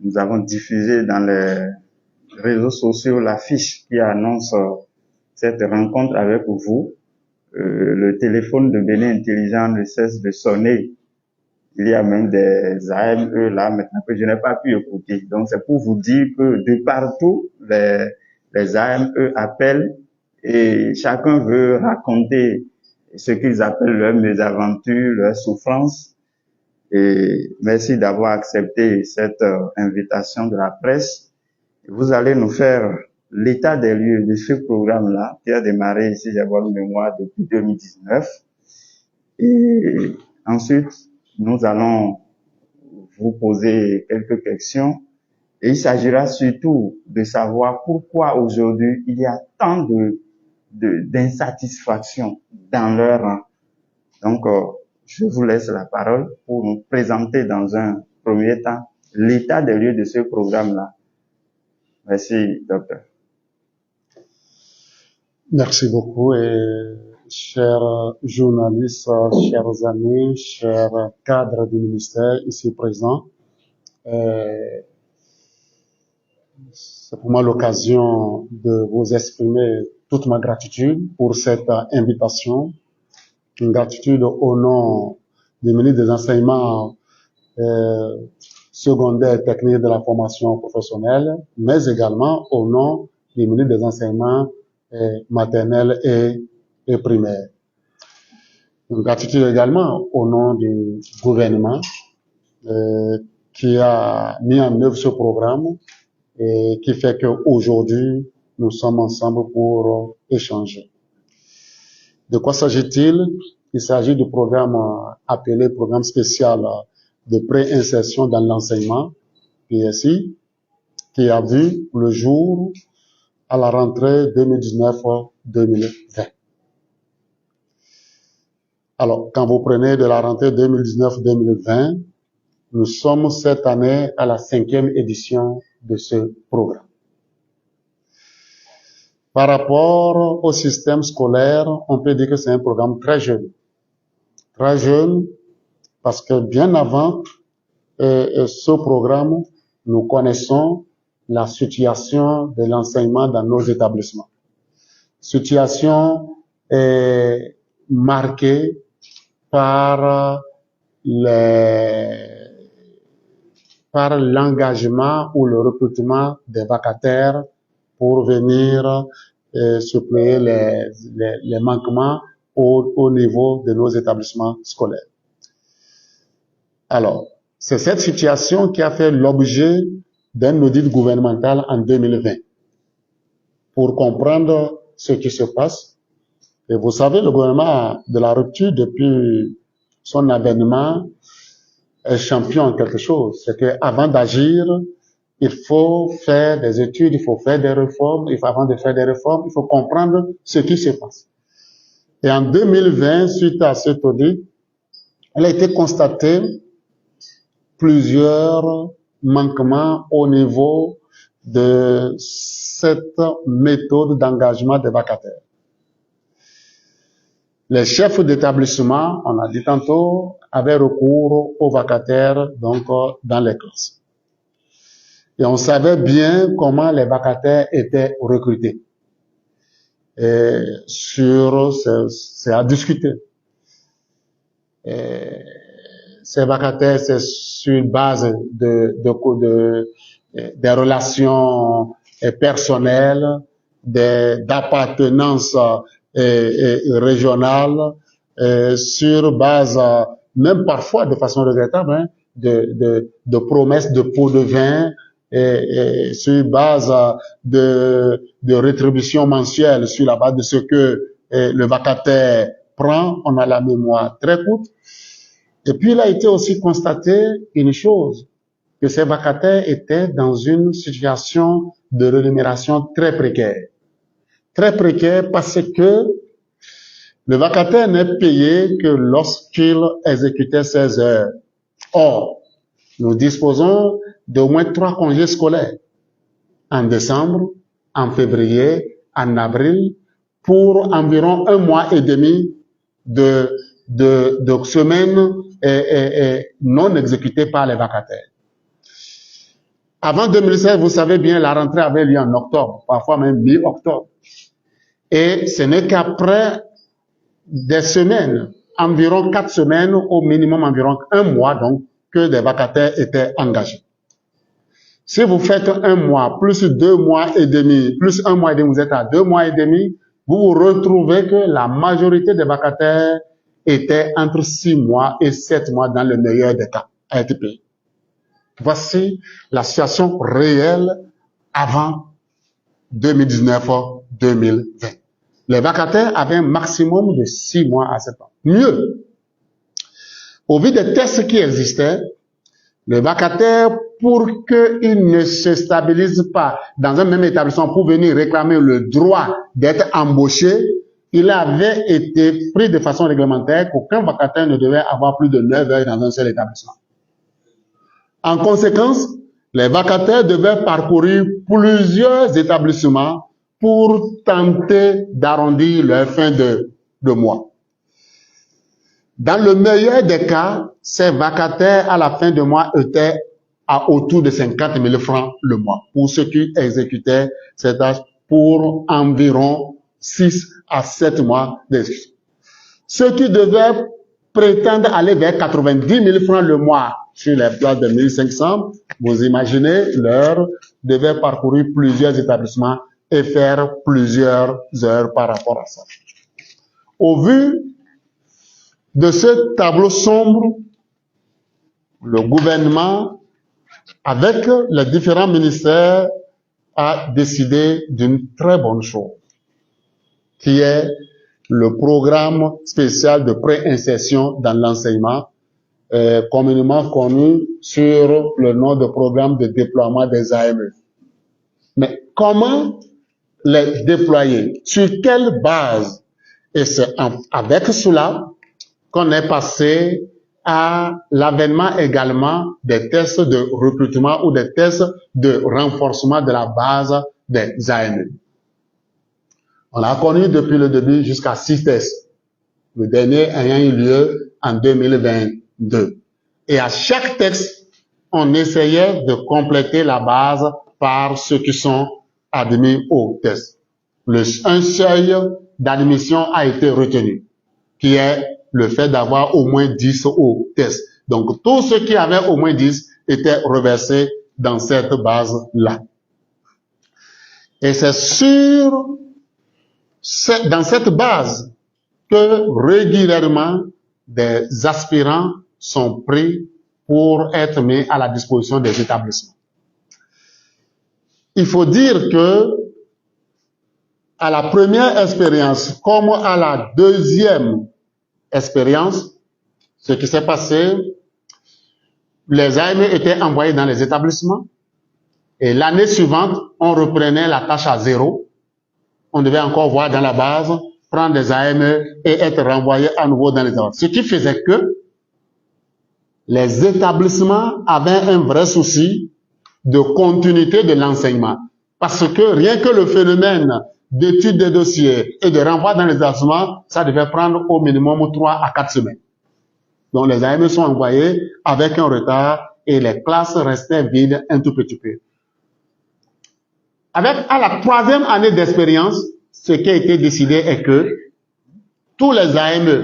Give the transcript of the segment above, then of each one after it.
nous avons diffusé dans les réseaux sociaux l'affiche qui annonce cette rencontre avec vous. Le téléphone de Bénin Intelligent ne cesse de sonner. Il y a même des AME là maintenant que je n'ai pas pu écouter. Donc c'est pour vous dire que de partout, les AME appellent et chacun veut raconter ce qu'ils appellent leurs mésaventures, leurs souffrances. Et merci d'avoir accepté cette invitation de la presse. Vous allez nous faire l'état des lieux de ce programme-là qui a démarré, si j'ai bonne mémoire, depuis 2019. Et ensuite, nous allons vous poser quelques questions. Et il s'agira surtout de savoir pourquoi aujourd'hui il y a tant d'insatisfaction dans leur rang. Donc, je vous laisse la parole pour nous présenter dans un premier temps l'état des lieux de ce programme-là. Merci, docteur. Merci beaucoup et chers journalistes, chers amis, chers cadres du ministère ici présents. C'est pour moi l'occasion de vous exprimer toute ma gratitude pour cette invitation. Une gratitude au nom du ministre des Enseignements secondaires, techniques de la formation professionnelle, mais également au nom du ministre des Enseignements maternels et primaires. Une gratitude également au nom du gouvernement qui a mis en œuvre ce programme et qui fait qu'aujourd'hui, nous sommes ensemble pour échanger. De quoi s'agit-il? Il s'agit du programme appelé Programme spécial de préinsertion dans l'enseignement, PSI, qui a vu le jour à la rentrée 2019-2020. Alors, quand vous prenez de la rentrée 2019-2020, nous sommes cette année à la 5e édition de ce programme. Par rapport au système scolaire, on peut dire que c'est un programme très jeune. Très jeune parce que bien avant ce programme, nous connaissons la situation de l'enseignement dans nos établissements. Situation marquée par l'engagement ou le recrutement des vacataires pour venir suppléer les manquements au niveau de nos établissements scolaires. Alors, c'est cette situation qui a fait l'objet d'un audit gouvernemental en 2020 pour comprendre ce qui se passe. Et vous savez, le gouvernement de la rupture, depuis son avènement, est champion en quelque chose. C'est qu'avant d'agir, il faut faire des études, il faut faire des réformes. Avant de faire des réformes, il faut comprendre ce qui se passe. Et en 2020, suite à cet audit, il a été constaté plusieurs manquements au niveau de cette méthode d'engagement des vacataires. Les chefs d'établissement, on a dit tantôt, avaient recours aux vacataires donc dans les classes. Et on savait bien comment les vacataires étaient recrutés. Et c'est à discuter. Et ces vacataires, c'est sur base des relations personnelles, d'appartenance régionale, sur base, même parfois de façon regrettable, de promesses de pots de vin, et sur base de rétribution mensuelle, sur la base de ce que le vacataire prend. On a la mémoire très courte. Et puis il a été aussi constaté une chose, que ces vacataires étaient dans une situation de rémunération très précaire. Très précaire parce que le vacataire n'est payé que lorsqu'il exécutait ses heures. Or, nous disposons d'au moins 3 congés scolaires. En décembre, en février, en avril, pour environ 1 mois et demi de semaines non exécutées par les vacataires. Avant 2016, vous savez bien, la rentrée avait lieu en octobre, parfois même mi-octobre. Et ce n'est qu'après des semaines, environ 4 semaines, au minimum environ 1 mois, donc, que des vacataires étaient engagés. Si vous faites 1 mois, plus 2 mois et demi, plus 1 mois et demi, vous êtes à 2 mois et demi, vous vous retrouvez que la majorité des vacataires étaient entre 6 mois et 7 mois dans le meilleur des cas à être payés. Voici la situation réelle avant 2019-2020. Les vacataires avaient un maximum de 6 mois à 7 ans. Mieux, au vu des tests qui existaient, les vacataires, pour qu'ils ne se stabilisent pas dans un même établissement pour venir réclamer le droit d'être embauché, il avait été pris de façon réglementaire qu'aucun vacataire ne devait avoir plus de 9 heures dans un seul établissement. En conséquence, les vacataires devaient parcourir plusieurs établissements pour tenter d'arrondir leur fin de mois. Dans le meilleur des cas, ces vacataires à la fin de mois étaient à autour de 50 000 francs le mois pour ceux qui exécutaient ces tâches pour environ 6 à 7 mois d'exécution. Ceux qui devaient prétendre aller vers 90 000 francs le mois sur les places de 1500, vous imaginez, leur devaient parcourir plusieurs établissements et faire plusieurs heures par rapport à ça. Au vu de ce tableau sombre, le gouvernement, avec les différents ministères, a décidé d'une très bonne chose, qui est le programme spécial de préinsertion dans l'enseignement, communément connu sur le nom de programme de déploiement des AME. Mais comment les déployer? Sur quelle base? Et c'est avec cela qu'on est passé à l'avènement également des tests de recrutement ou des tests de renforcement de la base des AME. On a connu depuis le début jusqu'à 6 tests, le dernier ayant eu lieu en 2022. Et à chaque test, on essayait de compléter la base par ceux qui sont admis au test. Un seuil d'admission a été retenu, qui est le fait d'avoir au moins 10 au test. Donc, tous ceux qui avaient au moins 10 étaient reversés dans cette base-là. Et c'est dans cette base que régulièrement des aspirants sont pris pour être mis à la disposition des établissements. Il faut dire que à la première expérience, comme à la deuxième expérience, ce qui s'est passé, les AME étaient envoyés dans les établissements et l'année suivante, on reprenait la tâche à zéro. On devait encore voir dans la base, prendre des AME et être renvoyés à nouveau dans les établissements. Ce qui faisait que les établissements avaient un vrai souci de continuité de l'enseignement. Parce que rien que le phénomène d'étude des dossiers et de renvoi dans les établissements, ça devait prendre au minimum 3 à 4 semaines. Donc les AME sont envoyés avec un retard et les classes restaient vides un tout petit peu. À la 3e année d'expérience, ce qui a été décidé est que tous les AME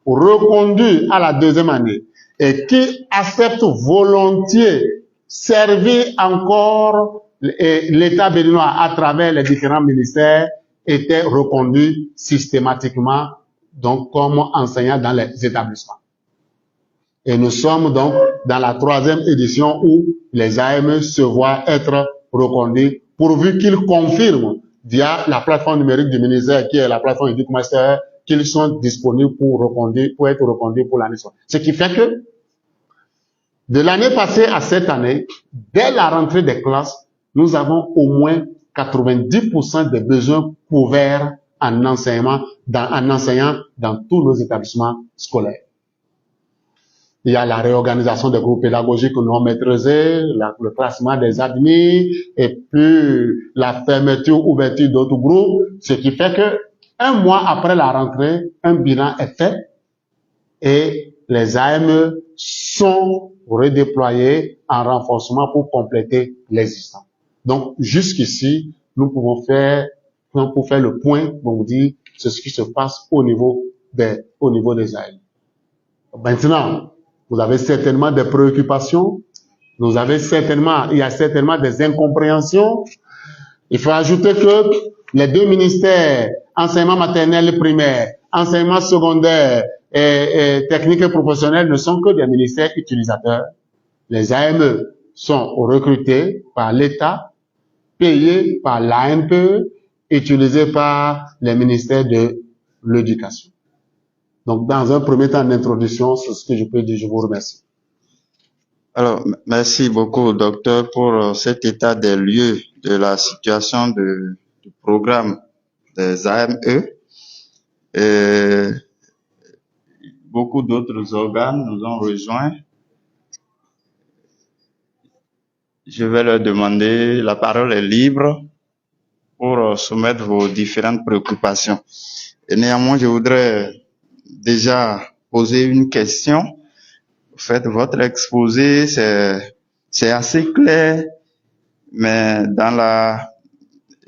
reconduits à la 2e année et qui acceptent volontiers servir encore l'État béninois à travers les différents ministères étaient reconduits systématiquement donc comme enseignants dans les établissements. Et nous sommes donc dans la 3e édition où les AME se voient être reconduits pourvu qu'ils confirment via la plateforme numérique du ministère qui est la plateforme EducMaster qu'ils sont disponibles pour être reconduits pour l'année suivante. Ce qui fait que de l'année passée à cette année, dès la rentrée des classes, nous avons au moins 90% des besoins couverts en enseignant dans tous nos établissements scolaires. Il y a la réorganisation des groupes pédagogiques non maîtrisés, le classement des admis, et puis la fermeture, ouverture d'autres groupes, ce qui fait que 1 mois après la rentrée, un bilan est fait et les AME sont redéployer en renforcement pour compléter l'existant. Donc, jusqu'ici, nous pouvons faire, pour faire le point, on vous dit, c'est ce qui se passe au niveau des AEL. Maintenant, vous avez certainement des préoccupations, il y a certainement des incompréhensions. Il faut ajouter que les deux ministères, enseignement maternel et primaire, enseignement secondaire et technique et professionnel, ne sont que des ministères utilisateurs. Les AME sont recrutés par l'État, payés par l'ANPE, utilisés par les ministères de l'éducation. Donc, dans un premier temps d'introduction, c'est ce que je peux dire. Je vous remercie. Alors, merci beaucoup, docteur, pour cet état des lieux de la situation du programme des AME. Et beaucoup d'autres organes nous ont rejoints. Je vais leur demander, la parole est libre pour soumettre vos différentes préoccupations. Et néanmoins, je voudrais déjà poser une question. En fait, votre exposé, c'est assez clair, mais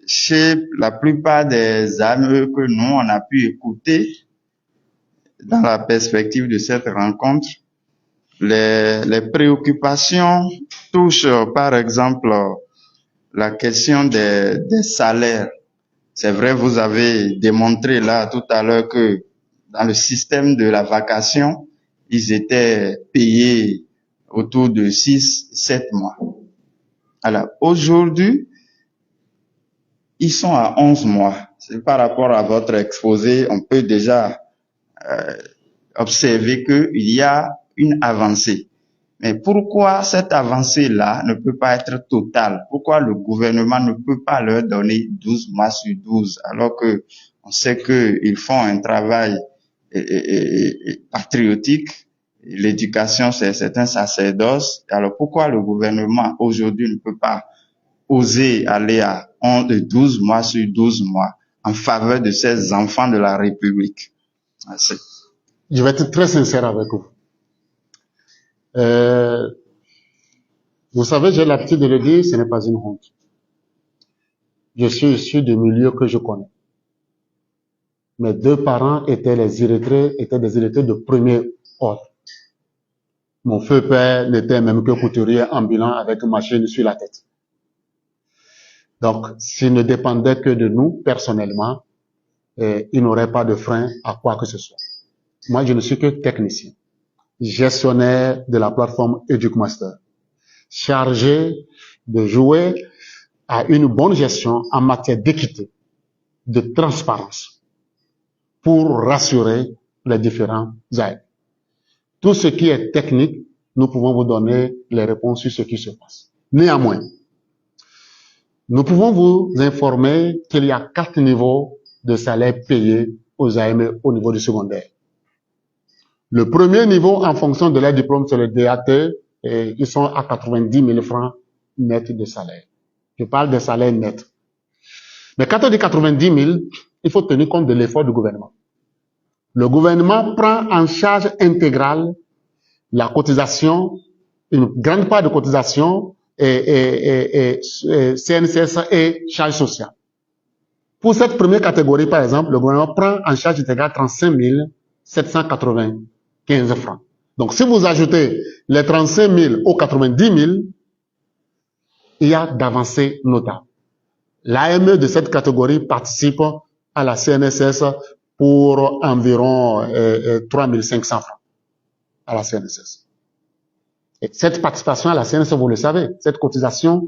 chez la plupart des AME que nous, on a pu écouter, dans la perspective de cette rencontre, les préoccupations touchent, par exemple, la question des salaires. C'est vrai, vous avez démontré là tout à l'heure que dans le système de la vacation, ils étaient payés autour de 6-7 mois. Alors, aujourd'hui, ils sont à 11 mois. C'est par rapport à votre exposé, on peut déjà observer qu'il y a une avancée. Mais pourquoi cette avancée-là ne peut pas être totale? Pourquoi le gouvernement ne peut pas leur donner 12 mois sur 12 alors que on sait qu'ils font un travail patriotique? L'éducation, c'est un sacerdoce. Alors pourquoi le gouvernement aujourd'hui ne peut pas oser aller à 12 mois sur 12 mois en faveur de ces enfants de la République? Merci. Je vais être très sincère avec vous. Vous savez, j'ai l'habitude de le dire, ce n'est pas une honte. Je suis issu du milieu que je connais. Mes deux parents étaient des illettrés de premier ordre. Mon feu père n'était même que couturier ambulant avec une machine sur la tête. Donc, s'il ne dépendait que de nous, personnellement, il n'aurait pas de frein à quoi que ce soit. Moi, je ne suis que technicien, gestionnaire de la plateforme EducMaster, chargé de jouer à une bonne gestion en matière d'équité, de transparence, pour rassurer les différents AEL. Tout ce qui est technique, nous pouvons vous donner les réponses sur ce qui se passe. Néanmoins, nous pouvons vous informer qu'il y a 4 niveaux de salaire payés aux AME au niveau du secondaire. Le premier niveau, en fonction de leur diplôme, c'est le DAT, et ils sont à 90 000 francs net de salaire. Je parle des salaires nets. Mais quand on dit 90 000, il faut tenir compte de l'effort du gouvernement. Le gouvernement prend en charge intégrale la cotisation, une grande part de cotisation, et CNCS et charges sociales. Pour cette première catégorie, par exemple, le gouvernement prend en charge intégrale 35 795 francs. Donc, si vous ajoutez les 35 000 aux 90 000, il y a d'avancées notables. L'AME de cette catégorie participe à la CNSS pour environ 3 500 francs à la CNSS. Et cette participation à la CNSS, vous le savez, cette cotisation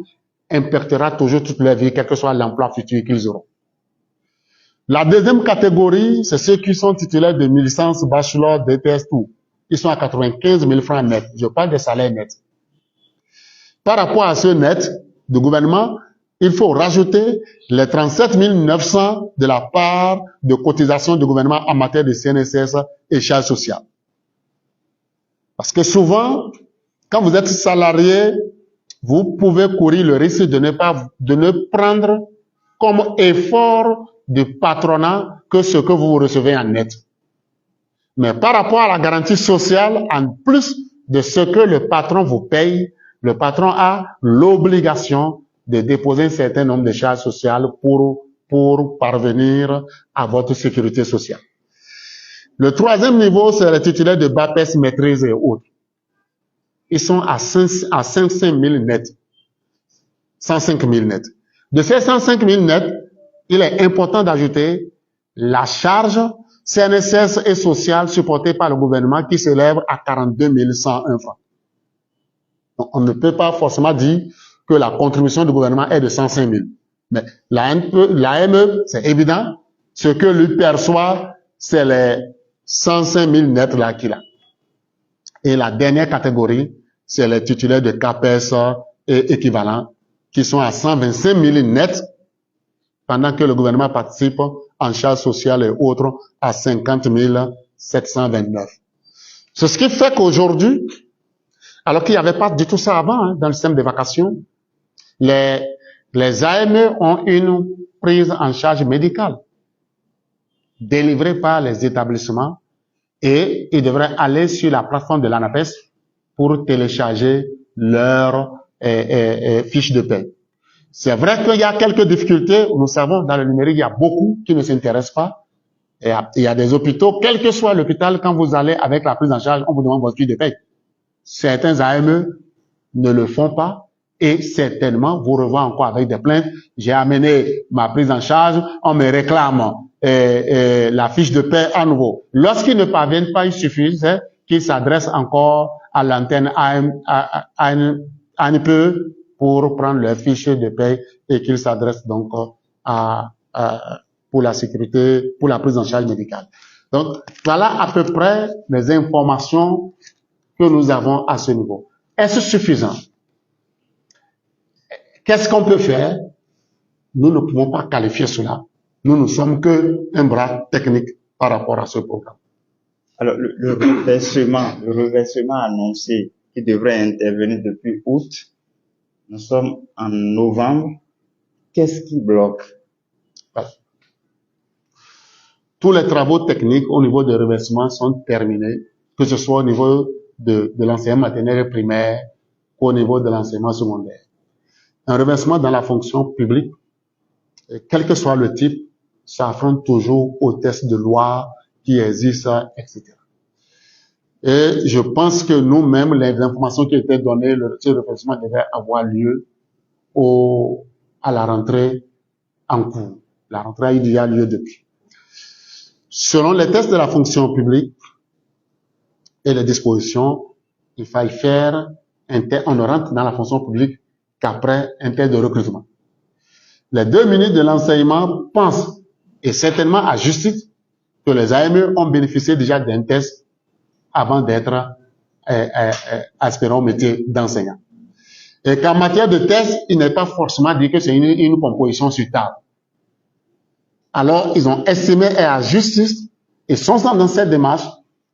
impactera toujours toute leur vie, quel que soit l'emploi futur qu'ils auront. La deuxième catégorie, c'est ceux qui sont titulaires de licence, bachelor, DPS, tout. Ils sont à 95 000 francs net. Je parle des salaires nets. Par rapport à ce net du gouvernement, il faut rajouter les 37 900 de la part de cotisation du gouvernement en matière de CNSS et charges sociales. Parce que souvent, quand vous êtes salarié, vous pouvez courir le risque de ne prendre comme effort du patronat que ce que vous recevez en net. Mais par rapport à la garantie sociale, en plus de ce que le patron vous paye, le patron a l'obligation de déposer un certain nombre de charges sociales pour parvenir à votre sécurité sociale. Le troisième niveau, c'est les titulaires de BAPES, maîtrise et autres. Ils sont à 105 000 nets. 105 000 nets. De ces 105 000 nets, il est important d'ajouter la charge CNSS et sociale supportée par le gouvernement qui s'élève à 42 101 francs. Donc, on ne peut pas forcément dire que la contribution du gouvernement est de 105 000. Mais l'AME, c'est évident, ce que lui perçoit, c'est les 105 000 nets là qu'il a. Et la dernière catégorie, c'est les titulaires de CAPES et équivalents, qui sont à 125 000 nets, pendant que le gouvernement participe en charges sociales et autres à 50 729. C'est ce qui fait qu'aujourd'hui, alors qu'il n'y avait pas du tout ça avant, dans le système des vacations, les AME ont une prise en charge médicale délivrée par les établissements et ils devraient aller sur la plateforme de l'ANAPES pour télécharger leur fiche de paie. C'est vrai qu'il y a quelques difficultés. Nous savons, dans le numérique, il y a beaucoup qui ne s'intéressent pas. Et il y a des hôpitaux, quel que soit l'hôpital, quand vous allez avec la prise en charge, on vous demande votre fiche de paie. Certains AME ne le font pas et certainement vous revoient encore avec des plaintes. J'ai amené ma prise en charge, on me réclame la fiche de paie à nouveau. Lorsqu'ils ne parviennent pas, il suffit qu'ils s'adressent encore à l'antenne ANPE pour prendre leur fiche de paie et qu'ils s'adressent donc pour la sécurité, pour la prise en charge médicale. Donc, voilà à peu près les informations que nous avons à ce niveau. Est-ce suffisant? Qu'est-ce qu'on peut faire? Nous ne pouvons pas qualifier cela. Nous ne sommes qu'un bras technique par rapport à ce programme. Alors, le reversement annoncé qui devrait intervenir depuis août, nous sommes en novembre. Qu'est-ce qui bloque? Tous les travaux techniques au niveau de reversement sont terminés, que ce soit au niveau de l'enseignement maternel et primaire ou au niveau de l'enseignement secondaire. Un reversement dans la fonction publique, quel que soit le type, s'affronte toujours aux tests de loi qui existent, etc. Et je pense que nous-mêmes, les informations qui étaient données, le reversement devait avoir lieu à la rentrée en cours. La rentrée a eu déjà lieu depuis. Selon les tests de la fonction publique et les dispositions, il faille faire on ne rentre dans la fonction publique qu'après un test de recrutement. Les 2 ministres de l'enseignement pensent, et certainement à justice, que les AME ont bénéficié déjà d'un test avant d'être aspirants au métier d'enseignant. Et qu'en matière de test, il n'est pas forcément dit que c'est une composition sur table. Alors, ils ont estimé, et à justice, ils sont dans cette démarche,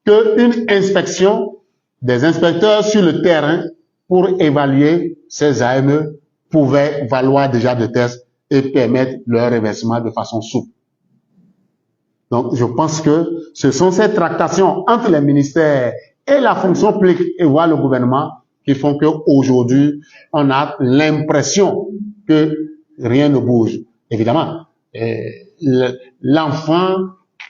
qu'une inspection des inspecteurs sur le terrain pour évaluer ces AME pouvait valoir déjà des tests et permettre leur reversement de façon souple. Donc, je pense que ce sont ces tractations entre les ministères et la fonction publique et voire le gouvernement qui font qu'aujourd'hui, on a l'impression que rien ne bouge. Évidemment, l'enfant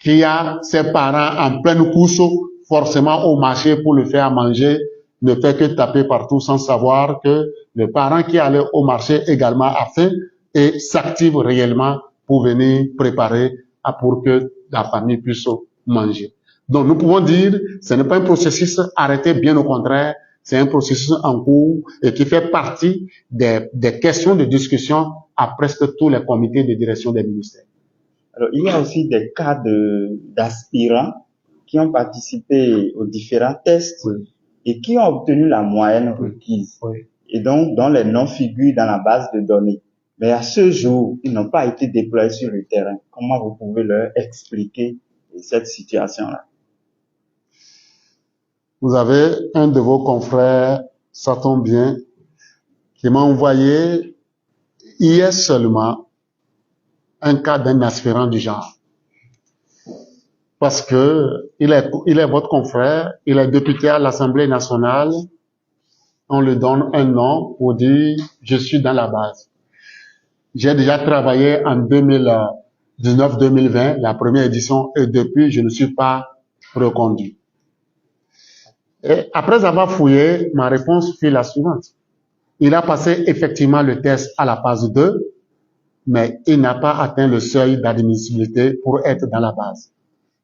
qui a ses parents en pleine course, forcément au marché pour le faire manger, ne fait que taper partout sans savoir que le parent qui allait au marché également a faim et s'active réellement pour venir préparer pour que la famille puisse manger. Donc, nous pouvons dire, ce n'est pas un processus arrêté, bien au contraire, c'est un processus en cours et qui fait partie des questions de discussion à presque tous les comités de direction des ministères. Alors, il y a aussi des cas d'aspirants qui ont participé aux différents tests et qui ont obtenu la moyenne requise et donc dont les noms figurent dans la base de données. Mais à ce jour, ils n'ont pas été déployés sur le terrain. Comment vous pouvez leur expliquer cette situation-là? Vous avez un de vos confrères, ça tombe bien, qui m'a envoyé hier seulement un cas d'un aspirant du genre. parce que il est votre confrère, il est député à l'Assemblée nationale, on lui donne un nom pour dire « je suis dans la base ». J'ai déjà travaillé en 2019-2020, la première édition, et depuis, je ne suis pas reconduit. Et après avoir fouillé, ma réponse fut la suivante. Il a passé effectivement le test à la phase 2, mais il n'a pas atteint le seuil d'admissibilité pour être dans la base.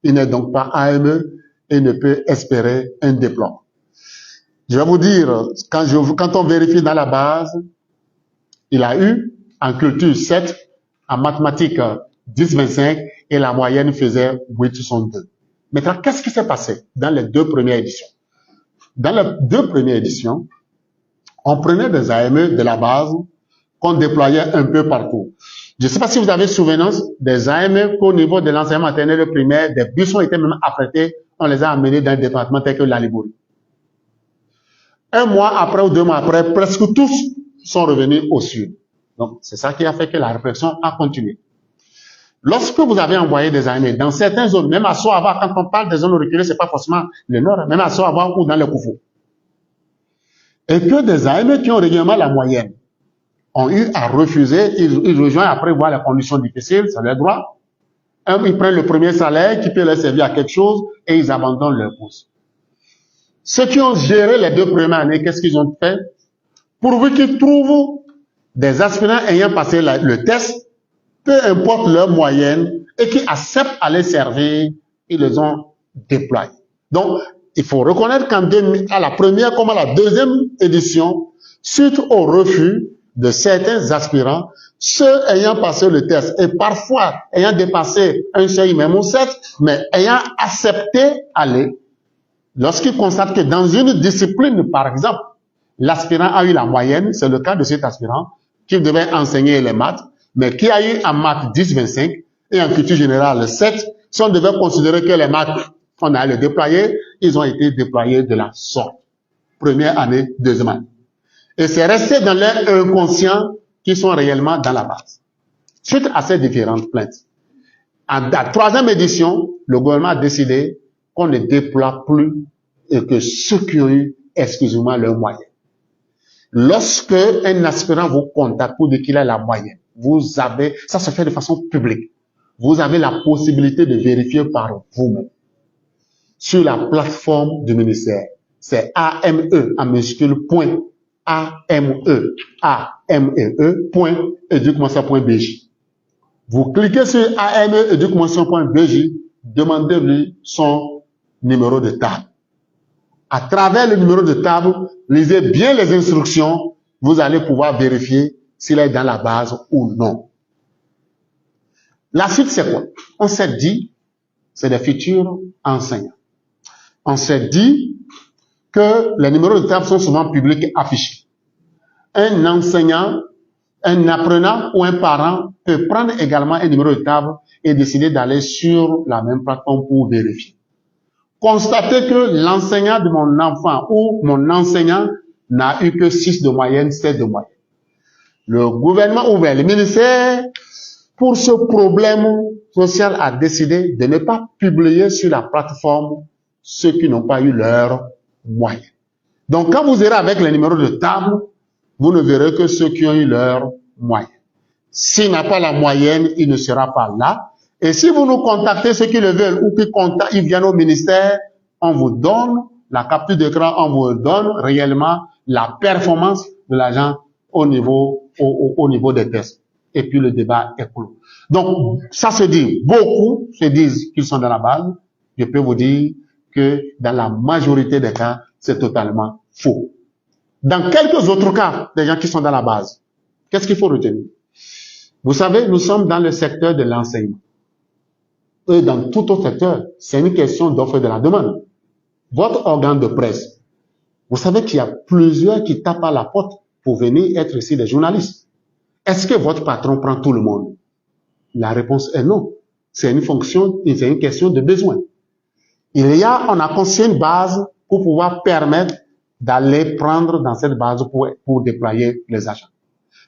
Il n'est donc pas AME et ne peut espérer un diplôme. Je vais vous dire, quand on vérifie dans la base, il a eu en culture 7, en mathématiques 10-25 et la moyenne faisait 8,62. Maintenant, qu'est-ce qui s'est passé dans les 2 premières éditions? Dans les 2 premières éditions, on prenait des AME de la base qu'on déployait un peu partout. Je ne sais pas si vous avez souvenance des AME qu'au niveau de l'enseignement maternel et primaire, des bus ont été même affrétés, on les a amenés dans un département tel que la Ligurie. Un mois après ou 2 mois après, presque tous sont revenus au sud. Donc, c'est ça qui a fait que la réflexion a continué. Lorsque vous avez envoyé des AME dans certaines zones, même à Soava, quand on parle des zones reculées, c'est pas forcément le nord, même à Soava ou dans le Koufou, et que des AME qui ont régulièrement la moyenne ont eu à refuser, ils rejoignent après voir les conditions difficiles, c'est leur droit. Ils prennent le premier salaire qui peut leur servir à quelque chose et ils abandonnent leur bourse. Ceux qui ont géré les 2 premières années, qu'est-ce qu'ils ont fait? Pourvu qu'ils trouvent des aspirants ayant passé le test, peu importe leur moyenne, et qui acceptent à les servir, ils les ont déployés. Donc, il faut reconnaître qu'à la première comme à la deuxième édition, suite au refus de certains aspirants, ceux ayant passé le test et parfois ayant dépassé un seuil même au 7, mais ayant accepté aller, lorsqu'ils constatent que dans une discipline, par exemple, l'aspirant a eu la moyenne, c'est le cas de cet aspirant, qui devait enseigner les maths, mais qui a eu en maths 10-25 et en culture générale 7, si on devait considérer que les maths, on a les déployer, ils ont été déployés de la sorte. Première année, deuxième année. Et c'est resté dans leur inconscient qui sont réellement dans la base. Suite à ces différentes plaintes, en la 3e édition, le gouvernement a décidé qu'on ne déploie plus et que ceux qui ont eu exclusivement leurs moyens. Lorsque un aspirant vous contacte pour dire qu'il a la moyenne, vous avez, ça se fait de façon publique, vous avez la possibilité de vérifier par vous-même sur la plateforme du ministère. C'est AME en minuscule point AME.educmotion.bj. Vous cliquez sur AME.educmotion.bj, demandez-lui son numéro de table. À travers le numéro de table, lisez bien les instructions, vous allez pouvoir vérifier s'il est dans la base ou non. La suite, c'est quoi? On s'est dit, c'est des futurs enseignants. On s'est dit que les numéros de table sont souvent publics et affichés. Un enseignant, un apprenant ou un parent peut prendre également un numéro de table et décider d'aller sur la même plateforme pour vérifier. Constatez que l'enseignant de mon enfant ou mon enseignant n'a eu que 6 de moyenne, 7 de moyenne. Le gouvernement ouvert, le ministère, pour ce problème social, a décidé de ne pas publier sur la plateforme ceux qui n'ont pas eu leur moyenne. Donc, quand vous irez avec les numéros de table, vous ne verrez que ceux qui ont eu leur moyenne. S'il n'a pas la moyenne, il ne sera pas là. Et si vous nous contactez, ceux qui le veulent, ou ils viennent au ministère, on vous donne la capture d'écran, on vous donne réellement la performance de l'agent au niveau des tests. Et puis le débat est clos. Donc, ça se dit, beaucoup se disent qu'ils sont dans la base. Je peux vous dire que dans la majorité des cas, c'est totalement faux. Dans quelques autres cas, des gens qui sont dans la base, qu'est-ce qu'il faut retenir? Vous savez, nous sommes dans le secteur de l'enseignement. Et dans tout autre secteur, c'est une question d'offre et de la demande. Votre organe de presse, vous savez qu'il y a plusieurs qui tapent à la porte pour venir être ici des journalistes. Est-ce que votre patron prend tout le monde? La réponse est non. C'est une fonction, c'est une question de besoin. On a construit une base pour pouvoir permettre d'aller prendre dans cette base pour déployer les agents.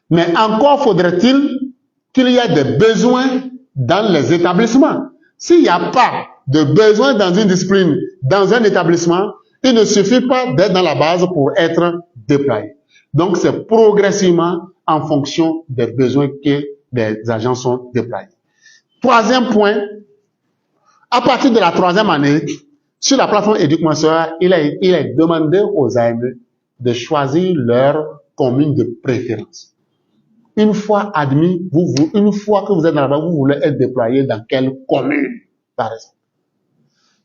Mais encore faudrait-il qu'il y ait des besoins dans les établissements. S'il n'y a pas de besoins dans une discipline, dans un établissement, il ne suffit pas d'être dans la base pour être déployé. Donc, c'est progressivement en fonction des besoins que les agents sont déployés. Troisième point, à partir de la troisième année, sur la plateforme Éduc-Master, il est demandé aux AME de choisir leur commune de préférence. Une fois admis, une fois que vous êtes là-bas, vous voulez être déployé dans quelle commune, par exemple?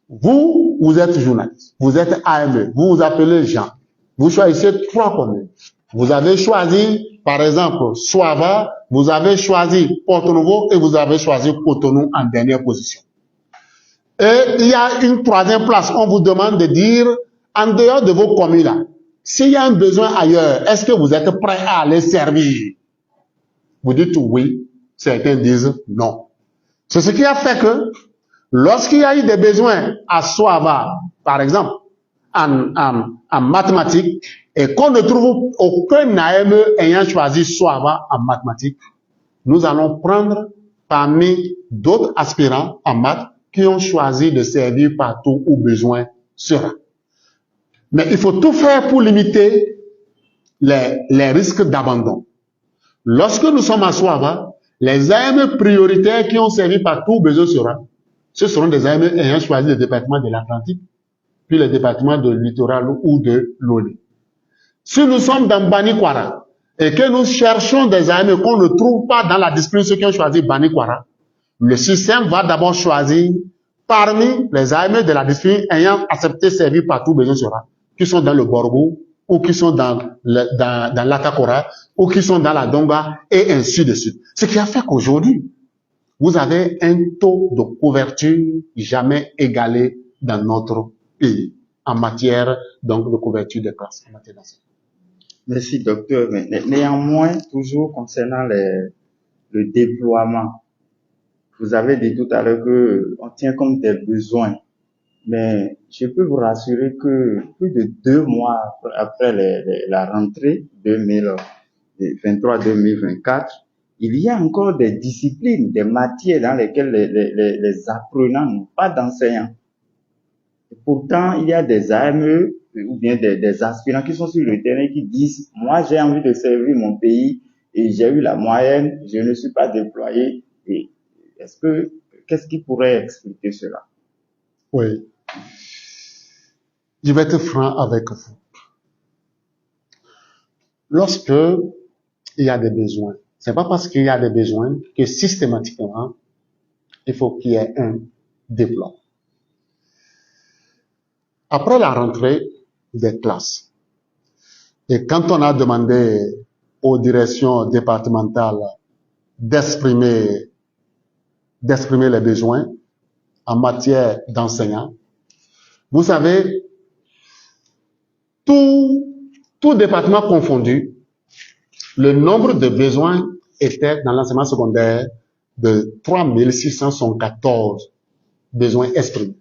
Vous êtes journaliste, vous êtes AME, vous vous appelez Jean, vous choisissez 3 communes. Vous avez choisi, par exemple, Soava, vous avez choisi Porto-Novo et vous avez choisi Cotonou en dernière position. Et il y a une troisième place, on vous demande de dire, en dehors de vos communes là, s'il y a un besoin ailleurs, est-ce que vous êtes prêt à aller servir? Vous dites oui, certains disent non. C'est ce qui a fait que, lorsqu'il y a eu des besoins à Soava, par exemple, en mathématiques, et qu'on ne trouve aucun AME ayant choisi Soava en mathématiques, nous allons prendre parmi d'autres aspirants en maths qui ont choisi de servir partout où besoin sera. Mais il faut tout faire pour limiter les risques d'abandon. Lorsque nous sommes à Soava, les AME prioritaires qui ont servi partout où besoin sera, ce seront des AME ayant choisi le département de l'Atlantique, puis le département de littoral ou de l'Oli. Si nous sommes dans Banikwara et que nous cherchons des AME qu'on ne trouve pas dans la discipline ceux qui ont choisi Banikwara, le système va d'abord choisir parmi les AME de la discipline ayant accepté servir partout où besoin sera, qui sont dans le Borgo, ou qui sont dans l'Atakora, ou qui sont dans la Donga, et ainsi de suite. Ce qui a fait qu'aujourd'hui, vous avez un taux de couverture jamais égalé dans notre pays, en matière donc de couverture des classes, en matière d'enseignement. Merci, docteur. Mais néanmoins, toujours concernant le déploiement, vous avez dit tout à l'heure qu'on tient compte des besoins. Mais je peux vous rassurer que plus de 2 mois après la rentrée 2023-2024, il y a encore des disciplines, des matières dans lesquelles les apprenants n'ont pas d'enseignants. Pourtant, il y a des AME ou bien des aspirants qui sont sur le terrain qui disent « Moi, j'ai envie de servir mon pays et j'ai eu la moyenne, je ne suis pas déployé. » Et qu'est-ce qui pourrait expliquer cela? Oui. Je vais être franc avec vous. Lorsque il y a des besoins, c'est pas parce qu'il y a des besoins que systématiquement, il faut qu'il y ait un déploiement. Après la rentrée des classes, et quand on a demandé aux directions départementales d'exprimer les besoins en matière d'enseignants, vous savez, tout département confondu, le nombre de besoins était dans l'enseignement secondaire de 3614 besoins exprimés.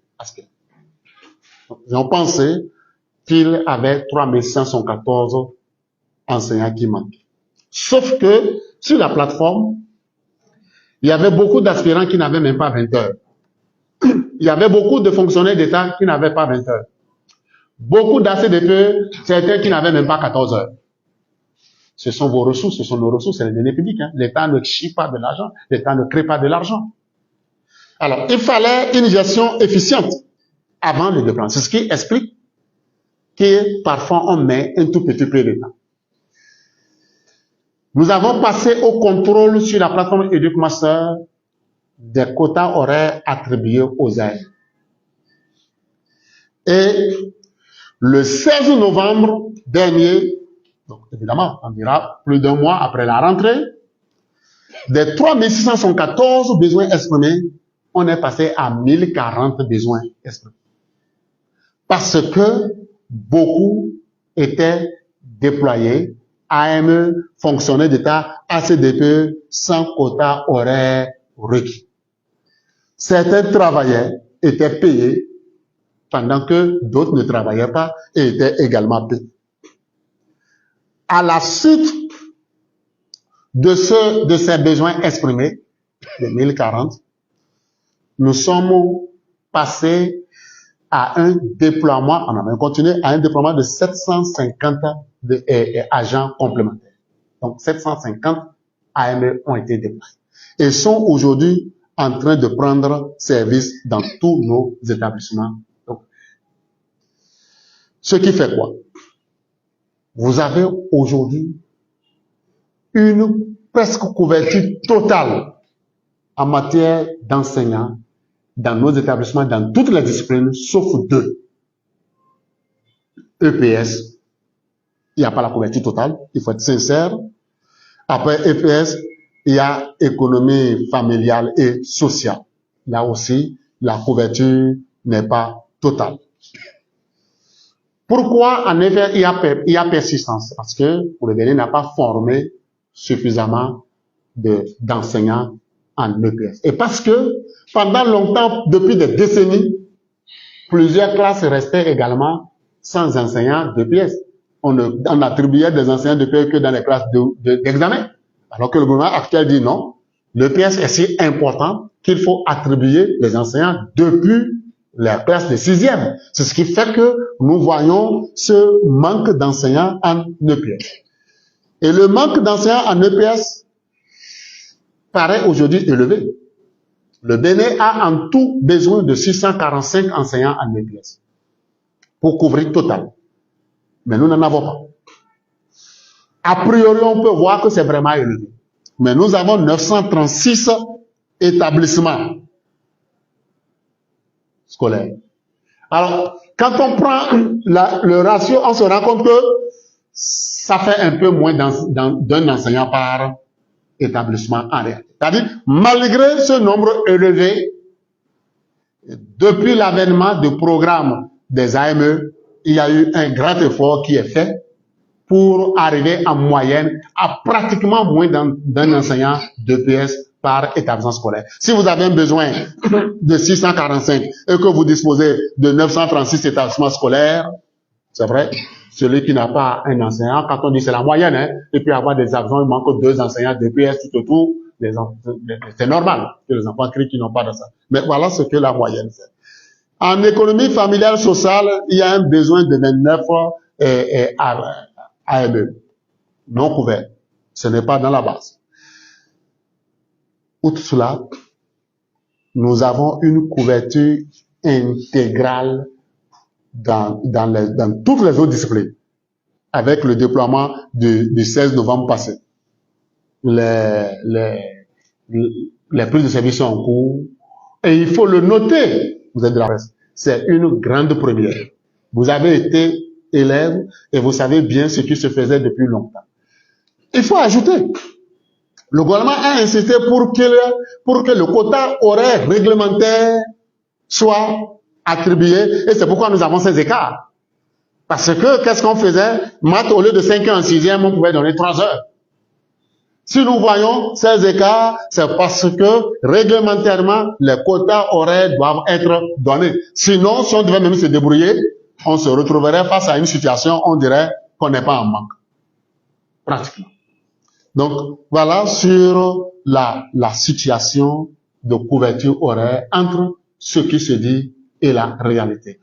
On pensait qu'il avait 3514 enseignants qui manquaient. Sauf que, sur la plateforme, il y avait beaucoup d'aspirants qui n'avaient même pas 20 heures. Il y avait beaucoup de fonctionnaires d'État qui n'avaient pas 20 heures. Beaucoup d'ACDPE, certains qui n'avaient même pas 14 heures. Ce sont vos ressources, ce sont nos ressources, c'est les données publiques. L'État ne chie pas de l'argent, l'État ne crée pas de l'argent. Alors, il fallait une gestion efficiente avant le déploiement. C'est ce qui explique que parfois on met un tout petit peu de temps. Nous avons passé au contrôle sur la plateforme Éduc-Master des quotas horaires attribués aux AME. Et le 16 novembre dernier, donc évidemment, on dira plus d'1 mois après la rentrée, des 3614 besoins exprimés, on est passé à 1040 besoins exprimés. Parce que beaucoup étaient déployés, AME, fonctionnaires d'État, ACDPE, sans quota horaire requis. Certains travaillaient, étaient payés, pendant que d'autres ne travaillaient pas et étaient également payés. À la suite de ces besoins exprimés, de 1040, nous sommes passer à un déploiement, on a même continué à un déploiement de 750 agents complémentaires. Donc 750 AME ont été déployés et sont aujourd'hui en train de prendre service dans tous nos établissements. Donc, ce qui fait quoi? Vous avez aujourd'hui une presque couverture totale en matière d'enseignants dans nos établissements, dans toutes les disciplines, sauf 2. EPS, il n'y a pas la couverture totale, il faut être sincère. Après EPS, il y a économie familiale et sociale. Là aussi, la couverture n'est pas totale. Pourquoi, en effet, il y a persistance? Parce que pour le Bénin n'a pas formé suffisamment d'enseignants en EPS. Et parce que pendant longtemps, depuis des décennies, plusieurs classes restaient également sans enseignants d'EPS. On attribuait des enseignants d'EPS que dans les classes d'examen. Alors que le gouvernement actuel dit non, l'EPS est si important qu'il faut attribuer les enseignants depuis la classe de 6e. C'est ce qui fait que nous voyons ce manque d'enseignants en EPS. Et le manque d'enseignants en EPS paraît aujourd'hui élevé. Le Bénin a en tout besoin de 645 enseignants en EPS pour couvrir total. Mais nous n'en avons pas. A priori, on peut voir que c'est vraiment élevé. Mais nous avons 936 établissements scolaires. Alors, quand on prend le ratio, on se rend compte que ça fait un peu moins d'un enseignant par établissement en réalité. C'est-à-dire, malgré ce nombre élevé, depuis l'avènement du programme des AME, il y a eu un grand effort qui est fait pour arriver en moyenne à pratiquement moins d'un enseignant d'EPS par établissement scolaire. Si vous avez un besoin de 645 et que vous disposez de 936 établissements scolaires, c'est vrai, celui qui n'a pas un enseignant, quand on dit c'est la moyenne, hein, et puis avoir des absents, il manque 2 enseignants d'EPS tout autour, c'est normal que les enfants crient qu'ils n'ont pas de ça. Mais voilà ce que la moyenne fait. En économie familiale sociale, il y a un besoin de 29 AME non couverts. Ce n'est pas dans la base. Outre cela, nous avons une couverture intégrale dans toutes les autres disciplines, avec le déploiement du 16 novembre passé. Les prises de service sont en cours, et il faut le noter, vous êtes de la presse, c'est une grande première. Vous avez été élève et vous savez bien ce qui se faisait depuis longtemps. Il faut ajouter, le gouvernement a insisté pour que le quota horaire réglementaire soit attribué, et c'est pourquoi nous avons ces écarts. Parce que, qu'est-ce qu'on faisait? Maths, au lieu de 5 heures en 6e, on pouvait donner 3 heures. Si nous voyons ces écarts, c'est parce que, réglementairement, les quotas horaires doivent être donnés. Sinon, si on devait même se débrouiller, on se retrouverait face à une situation, on dirait qu'on n'est pas en manque. Pratiquement. Donc, voilà sur la situation de couverture horaire entre ce qui se dit et la réalité.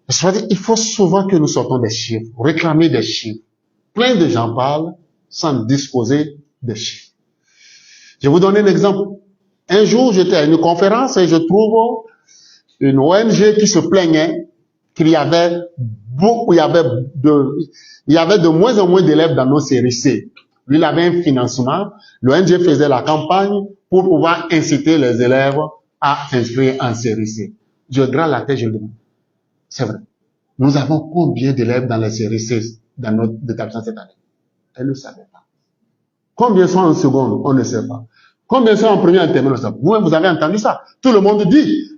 C'est-à-dire, il faut souvent que nous sortons des chiffres, réclamer des chiffres. Plein de gens parlent sans disposer de chiffres. Je vais vous donner un exemple. Un jour, j'étais à une conférence et je trouve une ONG qui se plaignait qu'il y avait de moins en moins d'élèves dans nos séries C. Lui, il avait un financement. L'ONG faisait la campagne pour pouvoir inciter les élèves à s'inscrire en série C. Je gratte la tête, je le demande. C'est vrai. Nous avons combien d'élèves dans les séries C dans notre établissement cette année? Elle ne savait pas. Combien sont en seconde? On ne sait pas. Combien sont en première, en terminale? Vous-même, vous avez entendu ça. Tout le monde dit,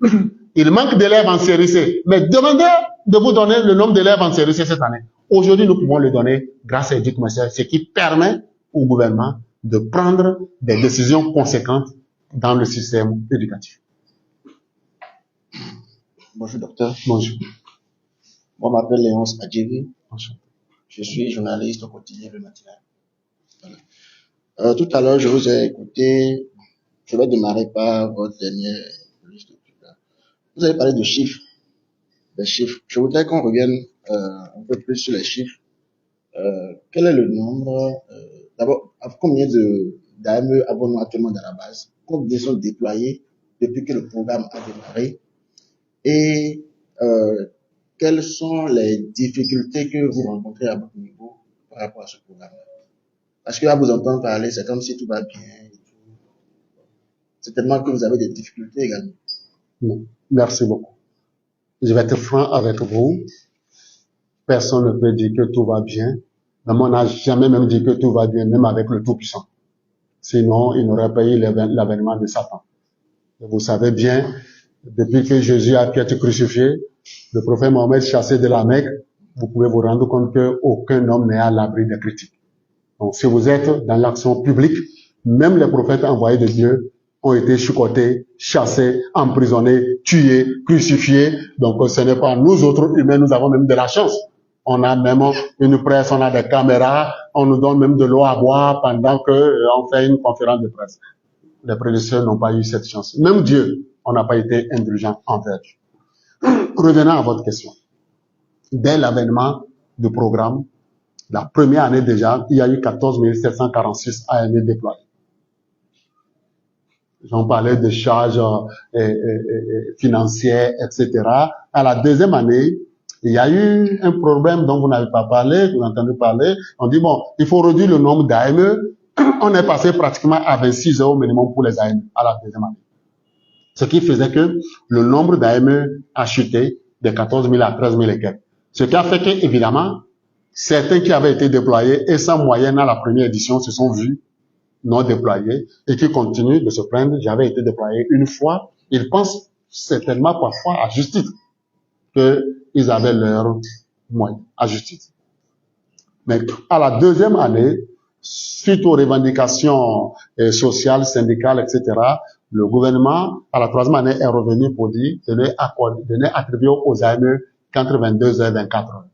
il manque d'élèves en série C. Mais demandez de vous donner le nombre d'élèves en série C cette année. Aujourd'hui, nous pouvons le donner grâce à Éduc Matière, ce qui permet au gouvernement de prendre des décisions conséquentes dans le système éducatif. Bonjour docteur. Bonjour. Moi, je m'appelle Léonce Adjiri. Bonjour. Je suis journaliste au quotidien Le Matinal. Voilà. Tout à l'heure, je vous ai écouté. Je vais démarrer par votre dernière liste. Vous avez parlé de chiffres, des chiffres. Je voudrais qu'on revienne un peu plus sur les chiffres. Quel est le nombre, d'abord, combien d'AME avons-nous actuellement dans la base? Combien sont déployés depuis que le programme a démarré? Et quelles sont les difficultés que vous rencontrez à votre niveau par rapport à ce programme? Parce que à vous entendre parler, c'est comme si tout va bien. C'est tellement que vous avez des difficultés également. Non. Merci beaucoup. Je vais être franc avec vous. Personne ne peut dire que tout va bien. Mais on n'a jamais même dit que tout va bien, même avec le Tout-Puissant. Sinon, il n'aurait pas eu l'avènement de Satan. Et vous savez bien, depuis que Jésus a été crucifié, le prophète Mohammed chassé de la Mecque, vous pouvez vous rendre compte qu'aucun homme n'est à l'abri des critiques. Donc, si vous êtes dans l'action publique, même les prophètes envoyés de Dieu ont été chicotés, chassés, emprisonnés, tués, crucifiés. Donc, ce n'est pas nous autres humains, nous avons même de la chance. On a même une presse, on a des caméras, on nous donne même de l'eau à boire pendant on fait une conférence de presse. Les prédécesseurs n'ont pas eu cette chance. Même Dieu, on n'a pas été indulgent envers Dieu. Revenons à votre question. Dès l'avènement du programme, la première année déjà, il y a eu 14 746 AME déployés. J'en parlais de charges financières, etc. À la deuxième année, il y a eu un problème dont vous n'avez pas parlé, vous avez entendu parler. On dit, bon, il faut réduire le nombre d'AME. On est passé pratiquement à 26 heures au minimum pour les AME à la deuxième année. Ce qui faisait que le nombre d'AME a chuté de 14 000 à 13 000 et quelques. Ce qui a fait que, évidemment, certains qui avaient été déployés et sans moyenne à la première édition se sont vus non déployés et qui continuent de se plaindre. J'avais été déployé une fois. Ils pensent certainement parfois à juste titre qu'ils avaient leurs moyens, à juste titre. Mais à la deuxième année, suite aux revendications sociales, syndicales, etc., le gouvernement, à la troisième année, est revenu pour dire de ne attribuer aux AME qu'entre 22 heures et 24 heures.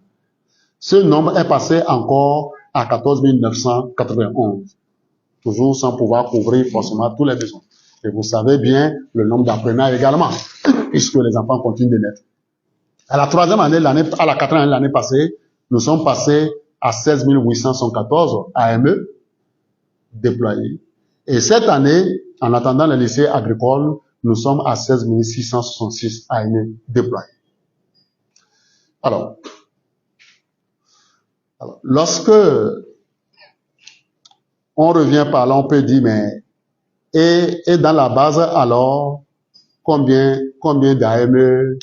Ce nombre est passé encore à 14 991. Toujours sans pouvoir couvrir forcément tous les besoins. Et vous savez bien le nombre d'apprenants également, puisque les enfants continuent de naître. À la troisième année, à la quatrième année, l'année passée, nous sommes passés à 16 814 AME déployés. Et cette année, en attendant le lycée agricole, nous sommes à 16 666 AME déployés. Alors, lorsque on revient par là, on peut dire, mais, et dans la base, alors, combien d'AME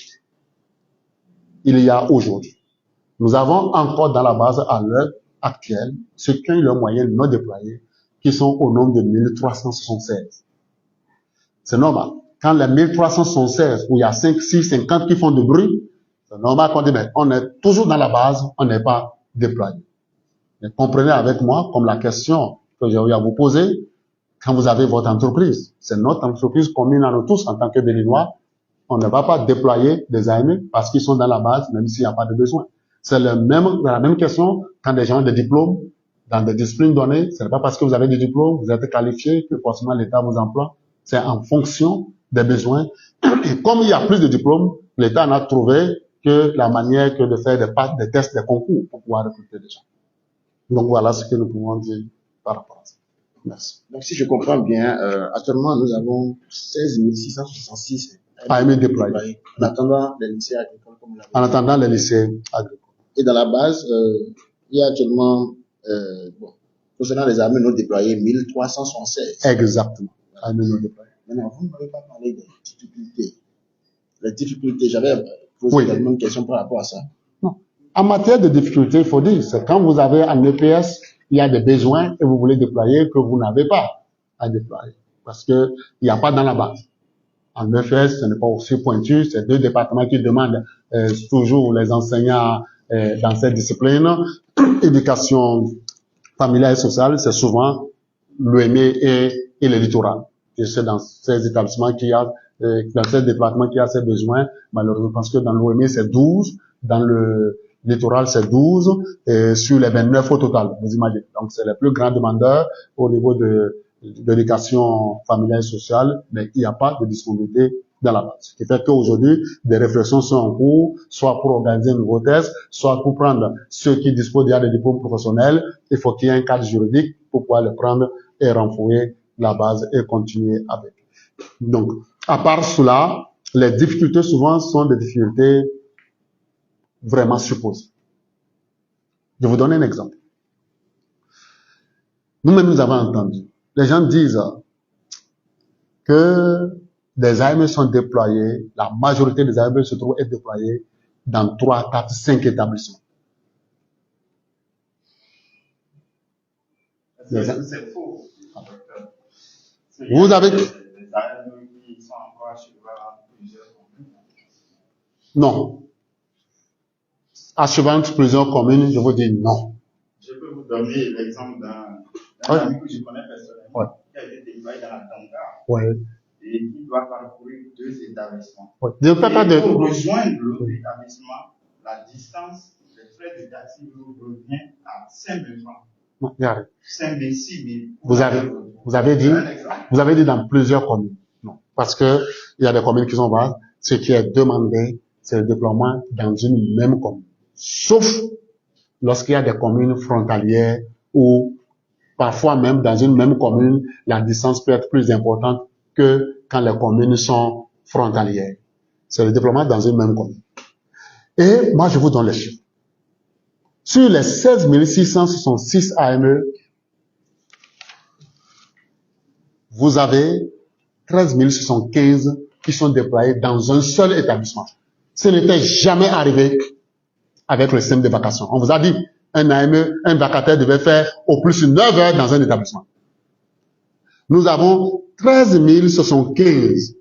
il y a aujourd'hui? Nous avons encore dans la base, à l'heure actuelle, ceux qui ont leur moyenne non déployée, qui sont au nombre de 1376. C'est normal. Quand les 1376, où il y a 5, 6, 50 qui font du bruit, c'est normal qu'on dit, mais on est toujours dans la base, on n'est pas déployé. Mais comprenez avec moi, comme la question que j'ai eu à vous poser, quand vous avez votre entreprise, c'est notre entreprise commune à nous tous en tant que Béninois, on ne va pas déployer des AME parce qu'ils sont dans la base, même s'il n'y a pas de besoin. C'est la même question quand des gens ont des diplômes dans des disciplines données. Ce n'est pas parce que vous avez des diplômes, vous êtes qualifié, que forcément l'État vous emploie. C'est en fonction des besoins. Et comme il y a plus de diplômes, l'État en a trouvé que la manière que de faire des tests, des concours pour pouvoir recruter des gens. Donc voilà ce que nous pouvons dire par rapport à ça. Merci. Donc si je comprends bien, actuellement nous avons 16 666 AME déployés. En attendant les lycées agricoles, comme vous l'avez dit. En attendant les lycées agricoles. Et dans la base, il y a actuellement, concernant les AME non déployés, 1376. Exactement. AME non déployés. Maintenant, vous ne m'avez pas parlé des difficultés. Les difficultés, j'avais posé également une question par rapport à ça. Non. En matière de difficultés, il faut dire, c'est quand vous avez un EPS, il y a des besoins et vous voulez déployer que vous n'avez pas à déployer. Parce que il n'y a pas dans la base. En EPS, ce n'est pas aussi pointu. C'est deux départements qui demandent toujours les enseignants dans cette discipline. Éducation familiale et sociale, c'est souvent l'OME et le littoral. Et c'est dans ces établissements qu'il y a, dans ces départements qu'il y a ces besoins. Malheureusement, parce que dans l'OME, c'est 12. Dans le littoral, c'est 12. Et sur les 29 au total, vous imaginez. Donc, c'est les plus grands demandeurs au niveau de l'éducation familiale et sociale, mais il n'y a pas de disponibilité dans la base. Ce qui fait qu'aujourd'hui, des réflexions sont en cours, soit pour organiser un nouveau test, soit pour prendre ceux qui disposent déjà des diplômes professionnels. Il faut qu'il y ait un cadre juridique pour pouvoir les prendre et renflouer la base et continuer avec. Donc, à part cela, les difficultés souvent sont des difficultés vraiment supposées. Je vous donne un exemple. Nous-mêmes, nous avons entendu. Les gens disent que des AME sont déployés, la majorité des AME se trouvent être déployés dans 3, 4, 5 établissements. C'est faux. Vous avez... Des AME qui sont encore à cheval dans plusieurs communes. Non. À cheval dans plusieurs communes, je vous dis non. Je peux vous donner l'exemple d'un ami que je connais personnellement, qui a été déployé dans la Tonga et qui doit parcourir 2 établissements. Je ne peux pas de... Pour rejoindre l'autre établissement, la distance, les frais éducatifs revient à 5 000 francs. Non, j'arrête. 5 000, 6 000. Vous avez dit dans plusieurs communes. Non. Parce que il y a des communes qui sont basses. Ce qui est demandé, c'est le déploiement dans une même commune. Sauf lorsqu'il y a des communes frontalières ou parfois même dans une même commune, la distance peut être plus importante que quand les communes sont frontalières. C'est le déploiement dans une même commune. Et moi, je vous donne les chiffres. Sur les 16 666 AME, vous avez 13 615 qui sont déployés dans un seul établissement. Ce n'était jamais arrivé avec le système de vacation. On vous a dit, un AME, un vacataire devait faire au plus 9 heures dans un établissement. Nous avons 13 075,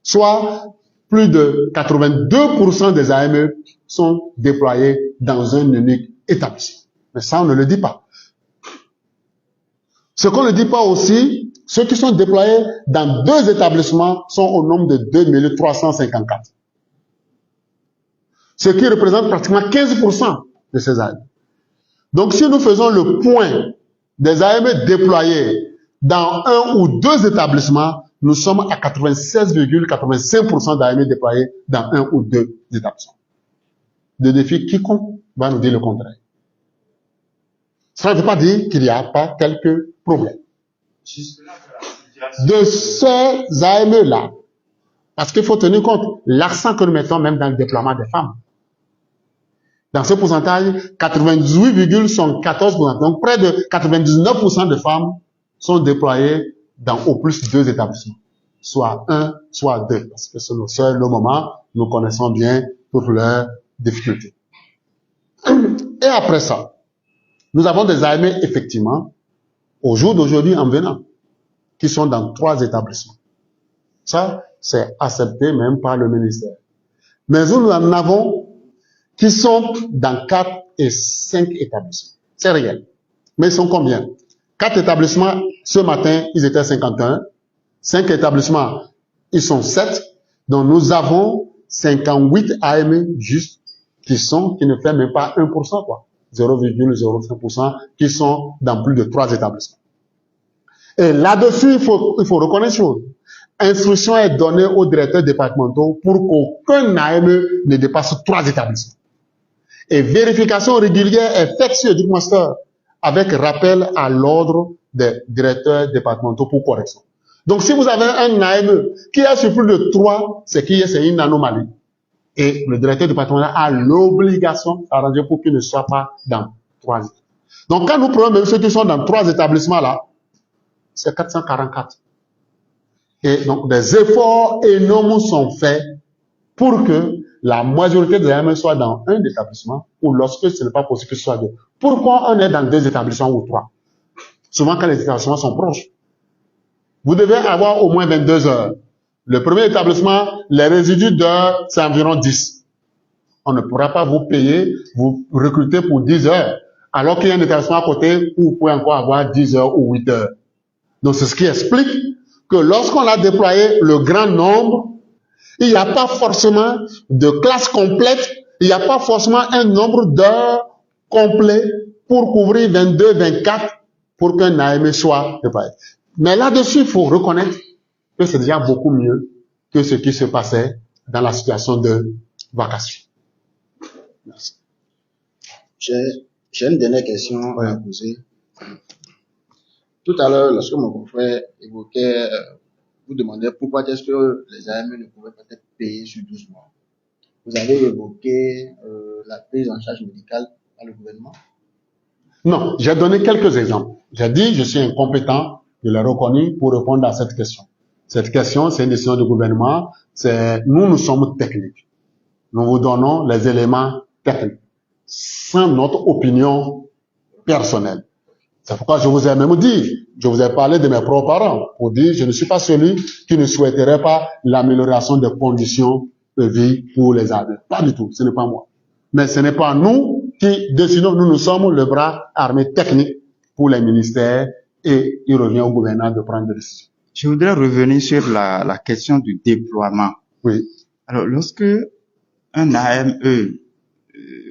soit plus de 82% des AME sont déployés dans un unique établissement. Mais ça, on ne le dit pas. Ce qu'on ne dit pas aussi, ceux qui sont déployés dans 2 établissements sont au nombre de 2354. Ce qui représente pratiquement 15% de ces AME. Donc, si nous faisons le point des AME déployés dans 1 ou 2 établissements, nous sommes à 96,85% d'AME déployés dans 1 ou 2 établissements. De défi, quiconque va nous dire le contraire. Ça ne veut pas dire qu'il n'y a pas quelques problèmes. De ces AME-là, parce qu'il faut tenir compte, l'accent que nous mettons même dans le déploiement des femmes. Dans ce pourcentage, 98,14%, donc près de 99% de femmes sont déployées dans au plus 2 établissements. Soit 1, soit 2, parce que c'est le seul moment, nous connaissons bien toutes leurs difficultés. Et après ça, nous avons des AME, effectivement, au jour d'aujourd'hui en venant, qui sont dans 3 établissements. Ça, c'est accepté même par le ministère. Mais nous en avons qui sont dans 4 et 5 établissements. C'est réel. Mais ils sont combien? 4 établissements, ce matin, ils étaient 51. 5 établissements, ils sont 7. Donc nous avons 58 AME juste qui ne fait même pas 1%, quoi. 0,05% qui sont dans plus de 3 établissements. Et là-dessus, il faut reconnaître une chose. Instruction est donnée aux directeurs départementaux pour qu'aucun AME ne dépasse 3 établissements. Et vérification régulière est faite sur le master avec rappel à l'ordre des directeurs départementaux pour correction. Donc, si vous avez un AME qui a sur plus de 3, c'est une anomalie. Et le directeur départemental a l'obligation d'arranger pour qu'il ne soit pas dans 3 établissements. Donc, quand nous prenons même ceux qui sont dans 3 établissements là, c'est 444. Et donc, des efforts énormes sont faits pour que la majorité des AME soit dans un établissement ou lorsque ce n'est pas possible que ce soit 2. Pourquoi on est dans 2 établissements ou 3? Souvent, quand les établissements sont proches. Vous devez avoir au moins 22 heures. Le premier établissement, les résidus d'heures, c'est environ 10. On ne pourra pas vous payer, vous recruter pour 10 heures, alors qu'il y a un établissement à côté où vous pouvez encore avoir 10 heures ou 8 heures. Donc, c'est ce qui explique que lorsqu'on a déployé le grand nombre, il n'y a pas forcément de classe complète, il n'y a pas forcément un nombre d'heures complet pour couvrir 22, 24 pour qu'un AME soit déployé. Mais là-dessus, il faut reconnaître que c'est déjà beaucoup mieux que ce qui se passait dans la situation de vacation. Merci. J'ai une dernière question à poser. Tout à l'heure, lorsque mon confrère évoquait, vous demandait pourquoi est-ce que les AME ne pouvaient pas être payés sur 12 mois. Vous avez évoqué la prise en charge médicale par le gouvernement. Non, j'ai donné quelques exemples. J'ai dit, je suis incompétent, je l'ai reconnu pour répondre à cette question. Cette question, c'est une décision du gouvernement. Nous sommes techniques. Nous vous donnons les éléments techniques, sans notre opinion personnelle. C'est pourquoi je vous ai même dit, je vous ai parlé de mes propres parents, pour dire, je ne suis pas celui qui ne souhaiterait pas l'amélioration des conditions de vie pour les adultes. Pas du tout, ce n'est pas moi. Mais ce n'est pas nous qui décidons, nous sommes le bras armé technique pour les ministères et il revient au gouvernement de prendre des décisions. Je voudrais revenir sur la question du déploiement. Oui. Alors, lorsque un AME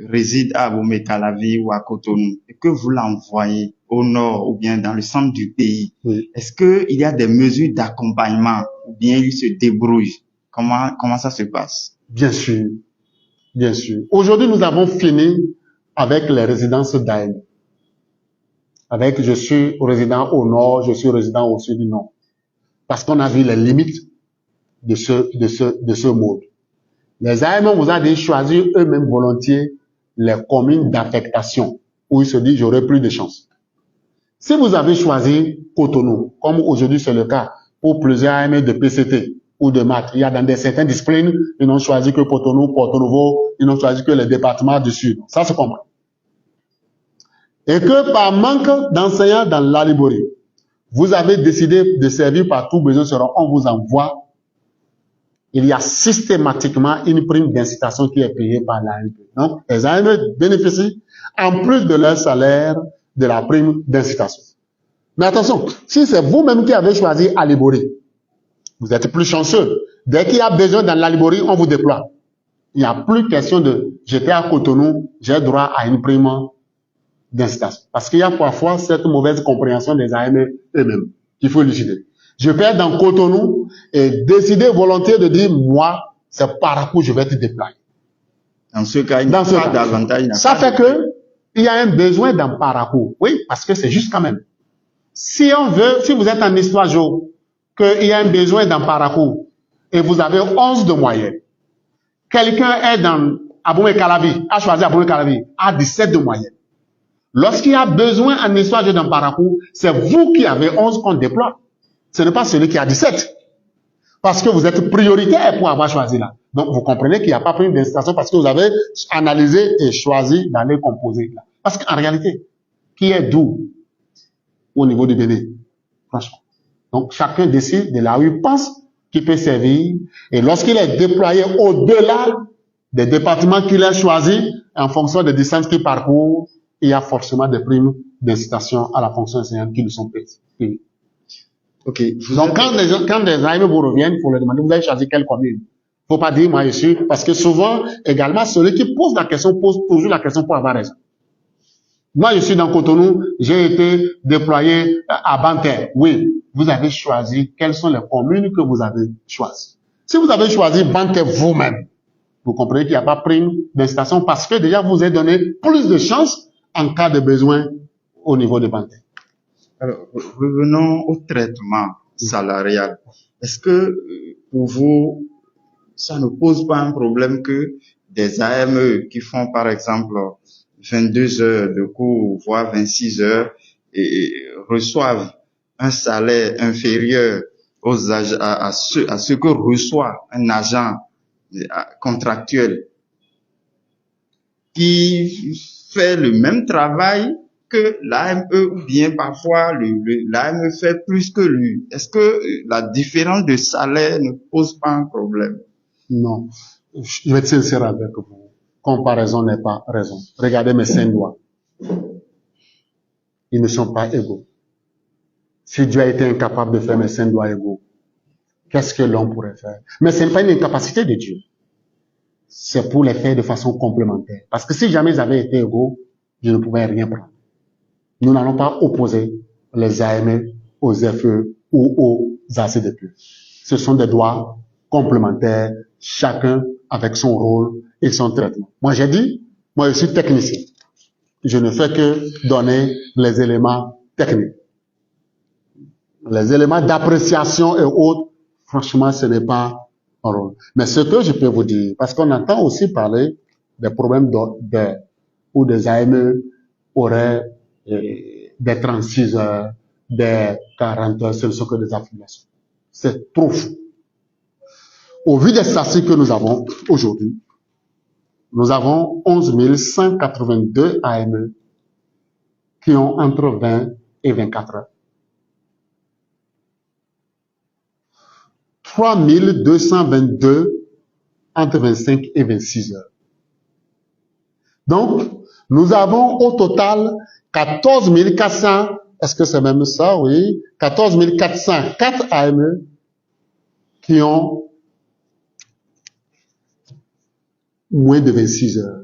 réside à Abomey-Calavi ou à Cotonou et que vous l'envoyez au nord ou bien dans le centre du pays, Oui. est-ce qu'il y a des mesures d'accompagnement ou bien il se débrouille? Comment ça se passe? Bien sûr. Bien sûr. Aujourd'hui, nous avons fini avec les résidences d'AME. Je suis résident au nord, je suis résident au sud du nord. Parce qu'on a vu les limites de ce mode. Les AME vous a dit choisir eux-mêmes volontiers les communes d'affectation où ils se disent j'aurai plus de chance. Si vous avez choisi Cotonou, comme aujourd'hui c'est le cas pour plusieurs AME de PCT ou de maths, il y a dans certaines disciplines, ils n'ont choisi que Cotonou, Porto Novo, ils n'ont choisi que les départements du sud. Ça se comprend. Et que par manque d'enseignants dans l'Aliborie, vous avez décidé de servir par tout besoin sera, on vous envoie. Il y a systématiquement une prime d'incitation qui est payée par l'AME. Donc, les AME bénéficient, en plus de leur salaire, de la prime d'incitation. Mais attention, si c'est vous-même qui avez choisi Aliborie, vous êtes plus chanceux. Dès qu'il y a besoin dans l'Aliborie, on vous déploie. Il n'y a plus question de j'étais à Cotonou, j'ai droit à une prime d'incitation. Parce qu'il y a parfois cette mauvaise compréhension des AME eux-mêmes qu'il faut élucider. Je peux être dans Cotonou et décider volontiers de dire, moi, c'est par où je vais te déployer. Dans ce cas, il n'y a pas d'avantage. Ça fait que, il y a un besoin d'un parcours. Oui, parce que c'est juste quand même. Si vous êtes en histoire géo, qu'il y a un besoin d'un parcours, et vous avez 11 de moyenne, quelqu'un est dans Abomey-Calavi, a choisi Abomey-Calavi, a 17 de moyenne. Lorsqu'il y a besoin en histoire géo d'un parcours, c'est vous qui avez 11 qu'on déploie. Ce n'est pas celui qui a 17. Parce que vous êtes prioritaire pour avoir choisi là. Donc, vous comprenez qu'il n'y a pas pris d'incitation parce que vous avez analysé et choisi d'aller composer là. Parce qu'en réalité, qui est d'où au niveau du Bénin? Franchement. Donc, chacun décide de là où il pense qu'il peut servir. Et lorsqu'il est déployé au-delà des départements qu'il a choisis, en fonction des distances qu'il parcourt, il y a forcément des primes d'incitation à la fonction enseignante qui lui sont payées. Ok. Donc, quand des AME vous reviennent, il faut leur demander, vous avez choisi quelle commune? Faut pas dire, moi, je suis, parce que souvent, également, celui qui pose la question, pose toujours la question pour avoir raison. Moi, je suis dans Cotonou, j'ai été déployé à Banter. Oui, vous avez choisi quelles sont les communes que vous avez choisies. Si vous avez choisi Banter vous-même, vous comprenez qu'il n'y a pas prime d'incitation parce que déjà, vous avez donné plus de chances en cas de besoin au niveau de Banter. Alors, revenons au traitement salarial. Est-ce que, pour vous, ça ne pose pas un problème que des AME qui font, par exemple, 22 heures de cours, voire 26 heures, et reçoivent un salaire inférieur à ce que reçoit un agent contractuel qui fait le même travail que l'AME ou bien parfois l'AME fait plus que lui. Est-ce que la différence de salaire ne pose pas un problème? Non. Je vais être sincère avec vous. Comparaison n'est pas raison. Regardez mes 5 doigts. Ils ne sont pas égaux. Si Dieu a été incapable de faire mes 5 doigts égaux, qu'est-ce que l'homme pourrait faire? Mais ce n'est pas une incapacité de Dieu. C'est pour les faire de façon complémentaire. Parce que si jamais ils avaient été égaux, je ne pouvais rien prendre. Nous n'allons pas opposer les AME aux FE ou aux ACDP. Ce sont des droits complémentaires, chacun avec son rôle et son traitement. Moi, j'ai dit, moi, je suis technicien. Je ne fais que donner les éléments techniques. Les éléments d'appréciation et autres, franchement, ce n'est pas un rôle. Mais ce que je peux vous dire, parce qu'on entend aussi parler des problèmes où des AME auraient des 36 heures, des 40 heures, ce ne sont que des affiliations. C'est trop fou. Au vu des statistiques que nous avons aujourd'hui, nous avons 11 182 AME qui ont entre 20 et 24 heures. 3 222 entre 25 et 26 heures. Donc, nous avons au total 14 400, est-ce que c'est même ça? Oui. 14 404 AME qui ont moins de 26 heures,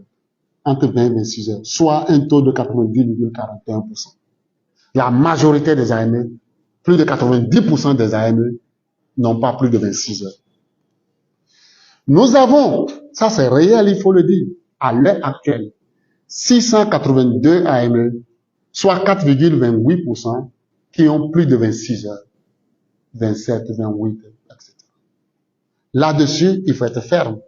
entre 20 et 26 heures, soit un taux de 90,41%. La majorité des AME, plus de 90% des AME, n'ont pas plus de 26 heures. Nous avons, ça c'est réel, il faut le dire, à l'heure actuelle, 682 AME, soit 4,28%, qui ont plus de 26 heures, 27, 28, etc. Là-dessus, il faut être ferme.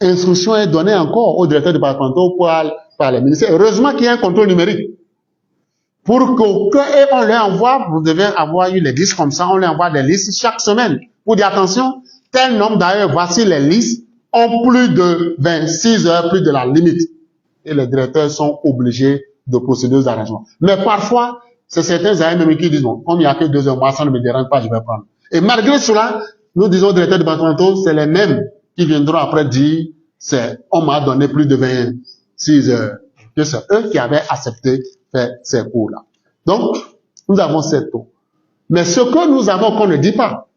Instruction est donnée encore aux directeurs départementaux par les ministères. Heureusement qu'il y a un contrôle numérique. Pour que on leur envoie, vous devez avoir eu les listes comme ça, on leur envoie des listes chaque semaine. Pour dire attention, tel nombre d'ailleurs, voici les listes, ont plus de 26 heures, plus de la limite. Et les directeurs sont obligés de procéder aux arrangements. Mais parfois, c'est certains AMM qui disent, bon, comme il n'y a que 2 heures, moi, ça ne me dérange pas, je vais prendre. Et malgré cela, nous disons aux directeurs départementaux, c'est les mêmes qui viendront après dire, on m'a donné plus de 26 heures. Que c'est eux qui avaient accepté faire ces cours-là. Donc, nous avons ces taux. Mais ce que nous avons qu'on ne dit pas,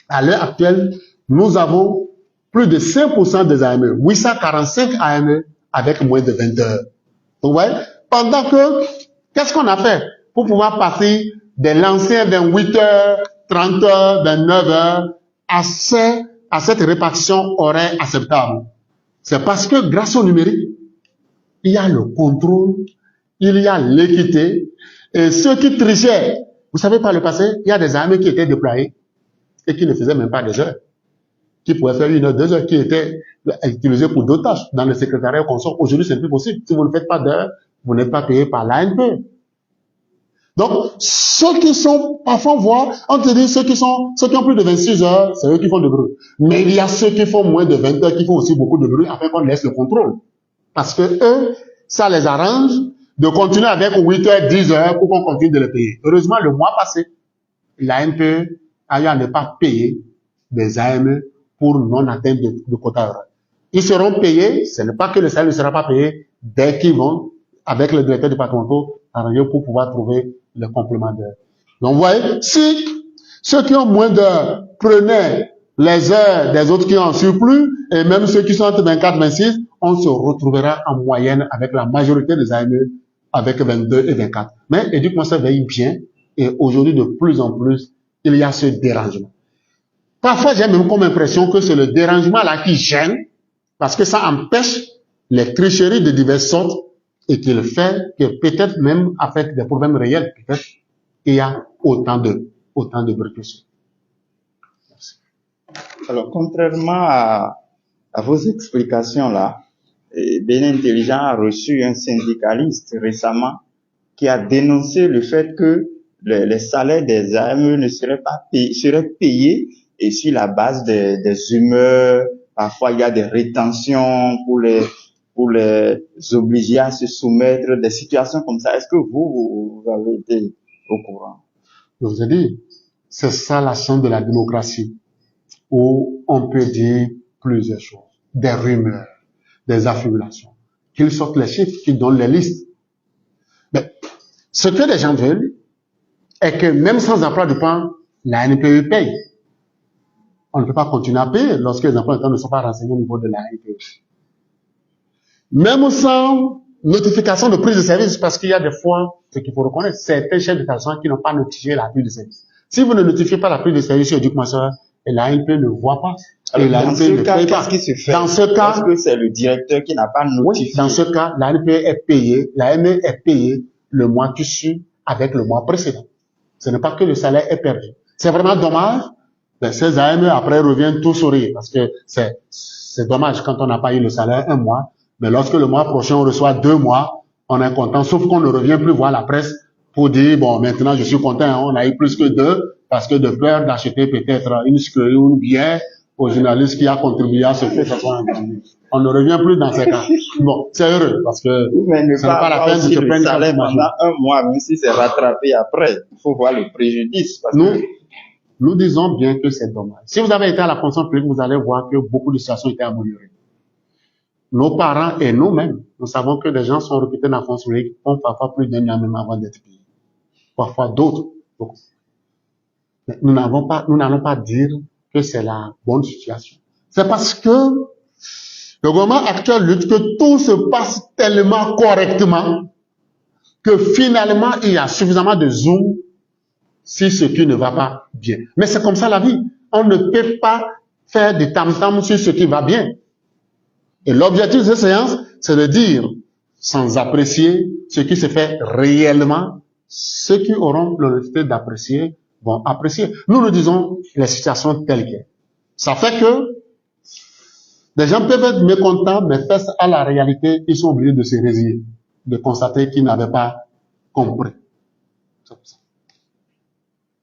à l'heure actuelle, nous avons plus de 5% des AME, 845 AME avec moins de 20 heures. Vous voyez? Pendant que, qu'est-ce qu'on a fait pour pouvoir passer de l'ancien 28 heures, 30 heures, 29 heures à cette répartition horaire acceptable? C'est parce que grâce au numérique, il y a le contrôle, il y a l'équité, et ceux qui trichaient, vous savez, par le passé, il y a des AME qui étaient déployés et qui ne faisaient même pas des heures, qui pouvaient faire 1 heure, 2 heures, qui étaient utilisés pour d'autres tâches dans le secrétariat consort. Aujourd'hui, c'est plus possible. Si vous ne faites pas d'heures, vous n'êtes pas payé par l'ANP. Donc, ceux qui sont, parfois, on te dit, ceux qui ont plus de 26 heures, c'est eux qui font du bruit. Mais il y a ceux qui font moins de 20 heures, qui font aussi beaucoup de bruit, afin qu'on laisse le contrôle. Parce que eux, ça les arrange de continuer avec 8 heures, 10 heures, pour qu'on continue de les payer. Heureusement, le mois passé, l'ANP a eu à ne pas payer des AME pour non-atteinte de quota horaire. Ils seront payés, ce n'est pas que le salaire ne sera pas payé, dès qu'ils vont, avec le directeur départemental, arranger pour pouvoir trouver le complément d'heure. Donc, vous voyez, si ceux qui ont moins d'heures prenaient les heures des autres qui ont en surplus, et même ceux qui sont entre 24 et 26, on se retrouvera en moyenne avec la majorité des AME avec 22 et 24. Mais Éduc-moi veille bien, et aujourd'hui, de plus en plus, il y a ce dérangement. Parfois, j'ai même comme impression que c'est le dérangement là qui gêne, parce que ça empêche les tricheries de diverses sortes, et qu'il fait que peut-être même avec des problèmes réels, peut-être, il y a autant de répercussions. Alors, contrairement à vos explications là, Bénin Intelligent a reçu un syndicaliste récemment qui a dénoncé le fait que les salaires des AME ne seraient pas payés, seraient payés et sur la base des humeurs. Parfois, il y a des rétentions pour les obliger à se soumettre, des situations comme ça. Est-ce que vous avez été au courant? Je vous ai dit, c'est ça la chance de la démocratie, où on peut dire plusieurs choses, des rumeurs, des affirmations, qu'ils sortent les chiffres, qu'ils donnent les listes. Mais ce que les gens veulent est que même sans emploi du temps, la NPE paye. On ne peut pas continuer à payer lorsque les emplois du temps ne sont pas renseignés au niveau de la NPE. Même sans notification de prise de service, parce qu'il y a des fois, ce qu'il faut reconnaître, certains chefs d'établissement qui n'ont pas notifié la prise de service. Si vous ne notifiez pas la prise de service sur Éduc-moi, et l'ANP ne voit pas. Et Alors, dans l'ANP ce ne cas, paye pas. qu'est-ce qui se fait? Dans ce cas, Parce que c'est le directeur qui n'a pas oui, notifié. dans ce cas, l'ANP est payé, l'AME est payé le mois qui suit avec le mois précédent. Ce n'est pas que le salaire est perdu. C'est vraiment dommage. Ben, ces AME après reviennent tous sourire parce que c'est dommage quand on n'a pas eu le salaire un mois. Mais lorsque le mois prochain on reçoit 2 mois, on est content. Sauf qu'on ne revient plus voir la presse pour dire bon maintenant je suis content, hein, on a eu plus que 2 parce que de peur d'acheter peut-être une sucrerie ou une bière au journaliste qui a contribué à ce que ça soit imprimé. On ne revient plus dans ces cas. Bon, c'est heureux parce que Mais ne ce n'est pas la avoir peine de aussi se le prendre salaire comme pendant un mois, même si c'est rattrapé après. Il faut voir le préjudice. Parce que Nous disons bien que c'est dommage. Si vous avez été à la fonction publique, vous allez voir que beaucoup de situations étaient améliorées. Nos parents et nous-mêmes, nous savons que des gens sont recrutés dans la fonction publique, ont parfois plus d'un an même avant d'être payés. Parfois d'autres. Donc, nous n'allons pas dire que c'est la bonne situation. C'est parce que le gouvernement actuel lutte que tout se passe tellement correctement que finalement, il y a suffisamment de zoom si ce qui ne va pas bien. Mais c'est comme ça la vie. On ne peut pas faire du tam-tam sur ce qui va bien. Et l'objectif de cette séance, c'est de dire, sans apprécier ce qui se fait réellement, ceux qui auront l'honnêteté d'apprécier vont apprécier. Nous disons les situations telles qu'elles. Ça fait que des gens peuvent être mécontents, mais face à la réalité, ils sont obligés de se résigner, de constater qu'ils n'avaient pas compris.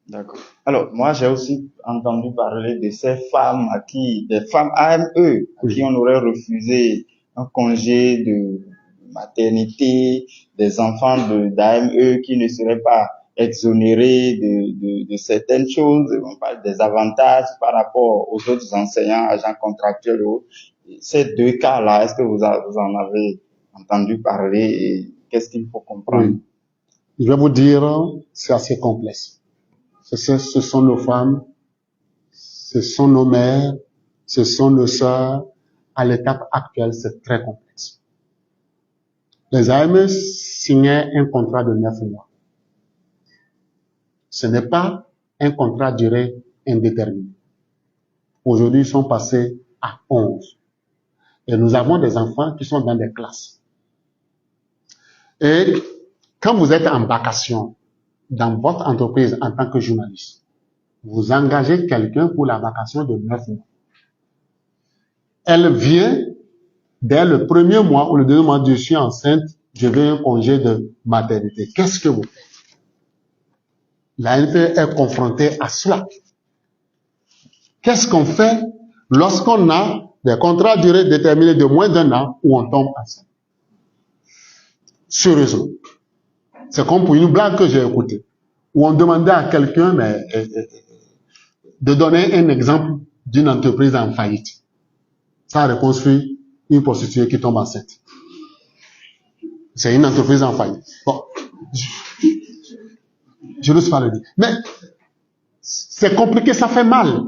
D'accord. Alors, moi, j'ai aussi entendu parler de ces femmes des femmes AME, à qui on aurait refusé un congé de maternité, des enfants d'AME qui ne seraient pas exonérés de certaines choses. On parle des avantages par rapport aux autres enseignants, agents contractuels et autres. Ces 2 cas-là, est-ce que vous en avez entendu parler et qu'est-ce qu'il faut comprendre? Oui. Je vais vous dire, c'est assez complexe. Ce sont nos femmes, ce sont nos mères, ce sont nos sœurs. À l'étape actuelle, c'est très complexe. Les AME signaient un contrat de 9 mois. Ce n'est pas un contrat à durée indéterminée. Aujourd'hui, ils sont passés à 11. Et nous avons des enfants qui sont dans des classes. Et quand vous êtes en vacation dans votre entreprise en tant que journaliste, vous engagez quelqu'un pour la vacation de 9 mois. Elle vient dès le premier mois ou le deuxième mois, je suis enceinte, je veux un congé de maternité. Qu'est-ce que vous faites? L'ANP est confrontée à cela. Qu'est-ce qu'on fait lorsqu'on a des contrats à durée déterminée de moins d'1 an où on tombe enceinte? Sérieusement. C'est comme pour une blague que j'ai écoutée, où on demandait à quelqu'un de donner un exemple d'une entreprise en faillite. Sa réponse fut une prostituée qui tombe enceinte. C'est une entreprise en faillite. Bon, je n'ose pas le dire. Mais c'est compliqué, ça fait mal.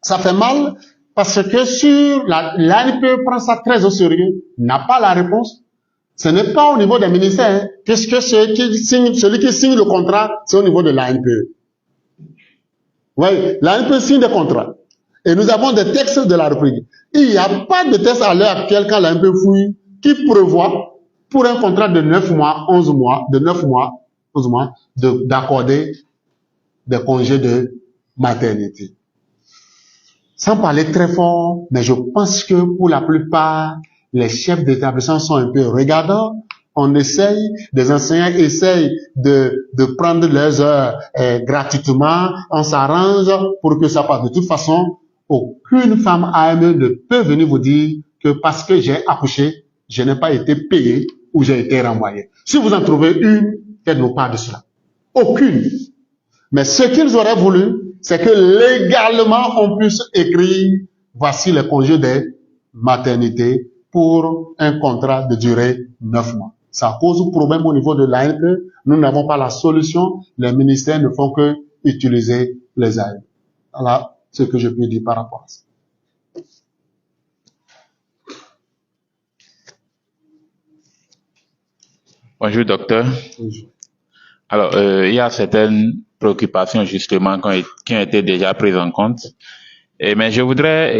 Ça fait mal parce que sur l'ANP prend ça très au sérieux, n'a pas la réponse. Ce n'est pas au niveau des ministères, hein, puisque celui qui signe le contrat, c'est au niveau de l'ANP. Oui, l'ANP signe des contrats. Et nous avons des textes de la République. Il n'y a pas de texte à l'heure actuelle quand l'ANP fouille qui prévoit pour un contrat de 9 mois, 11 mois, de 9 mois, 11 mois, d'accorder des congés de maternité. Sans parler très fort, mais je pense que pour la plupart, les chefs d'établissement sont un peu regardants. On essaye, des enseignants essayent de prendre leurs heures gratuitement. On s'arrange pour que ça passe. De toute façon, aucune femme AME ne peut venir vous dire que parce que j'ai accouché, je n'ai pas été payé ou j'ai été renvoyé. Si vous en trouvez une, faites-nous part de cela. Aucune. Mais ce qu'ils auraient voulu, c'est que légalement, on puisse écrire, voici les congés de maternité pour un contrat de durée 9 mois. Ça pose problème au niveau de l'ANP. Nous n'avons pas la solution. Les ministères ne font que utiliser les ANP. Voilà ce que je peux dire par rapport à ça. Bonjour, docteur. Bonjour. Alors, il y a certaines préoccupations justement qui ont été déjà prises en compte. Mais je voudrais